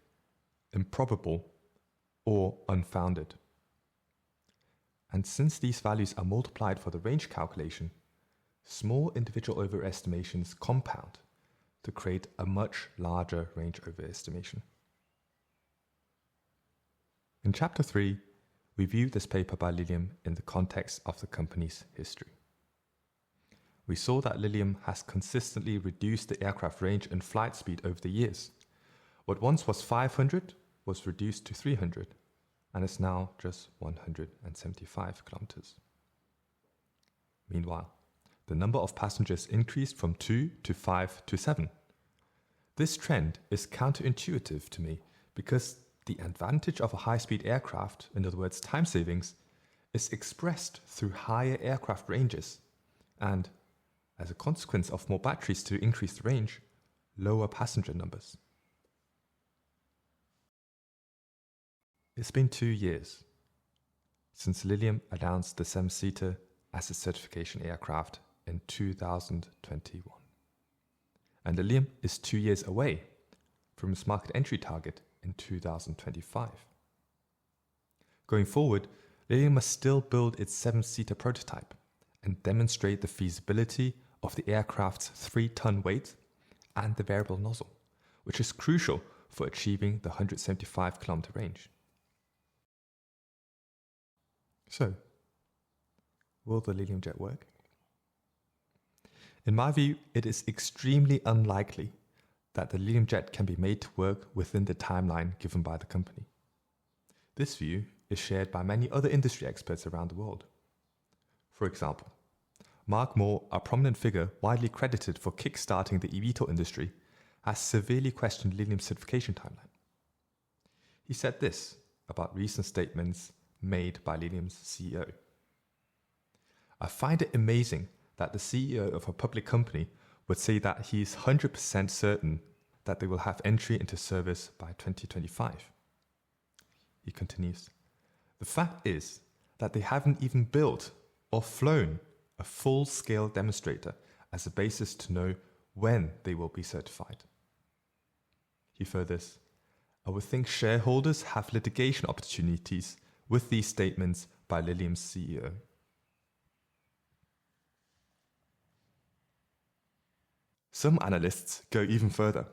improbable, or unfounded. And since these values are multiplied for the range calculation, small individual overestimations compound to create a much larger range overestimation. In Chapter 3, we viewed this paper by Lilium in the context of the company's history. We saw that Lilium has consistently reduced the aircraft range and flight speed over the years. What once was 500 was reduced to 300 and is now just 175 kilometers. Meanwhile, the number of passengers increased from 2 to 5 to 7. This trend is counterintuitive to me because the advantage of a high-speed aircraft, in other words time savings, is expressed through higher aircraft ranges and, as a consequence of more batteries to increase the range, lower passenger numbers. It's been 2 years since Lilium announced the 7-seater as a certification aircraft in 2021. And Lilium is 2 years away from its market entry target in 2025. Going forward, Lilium must still build its 7-seater prototype and demonstrate the feasibility of the aircraft's 3-ton weight and the variable nozzle, which is crucial for achieving the 175-kilometer range. So, will the Lilium Jet work? In my view, it is extremely unlikely that the Lilium Jet can be made to work within the timeline given by the company. This view is shared by many other industry experts around the world. For example, Mark Moore, a prominent figure widely credited for kickstarting the eVTOL industry, has severely questioned Lilium's certification timeline. He said this about recent statements made by Lilium's CEO. I find it amazing that the CEO of a public company would say that he is 100% certain that they will have entry into service by 2025. He continues, the fact is that they haven't even built or flown a full-scale demonstrator as a basis to know when they will be certified. He furthers, I would think shareholders have litigation opportunities with these statements by Lilium's CEO. Some analysts go even further.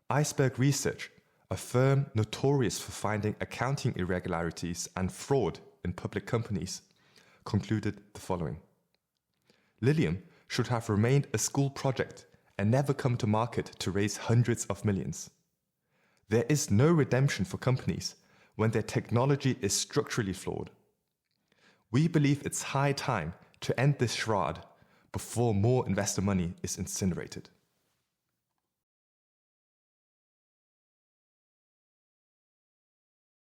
Iceberg Research, a firm notorious for finding accounting irregularities and fraud in public companies, concluded the following. Lilium should have remained a school project and never come to market to raise hundreds of millions. There is no redemption for companies when their technology is structurally flawed. We believe it's high time to end this charade before more investor money is incinerated.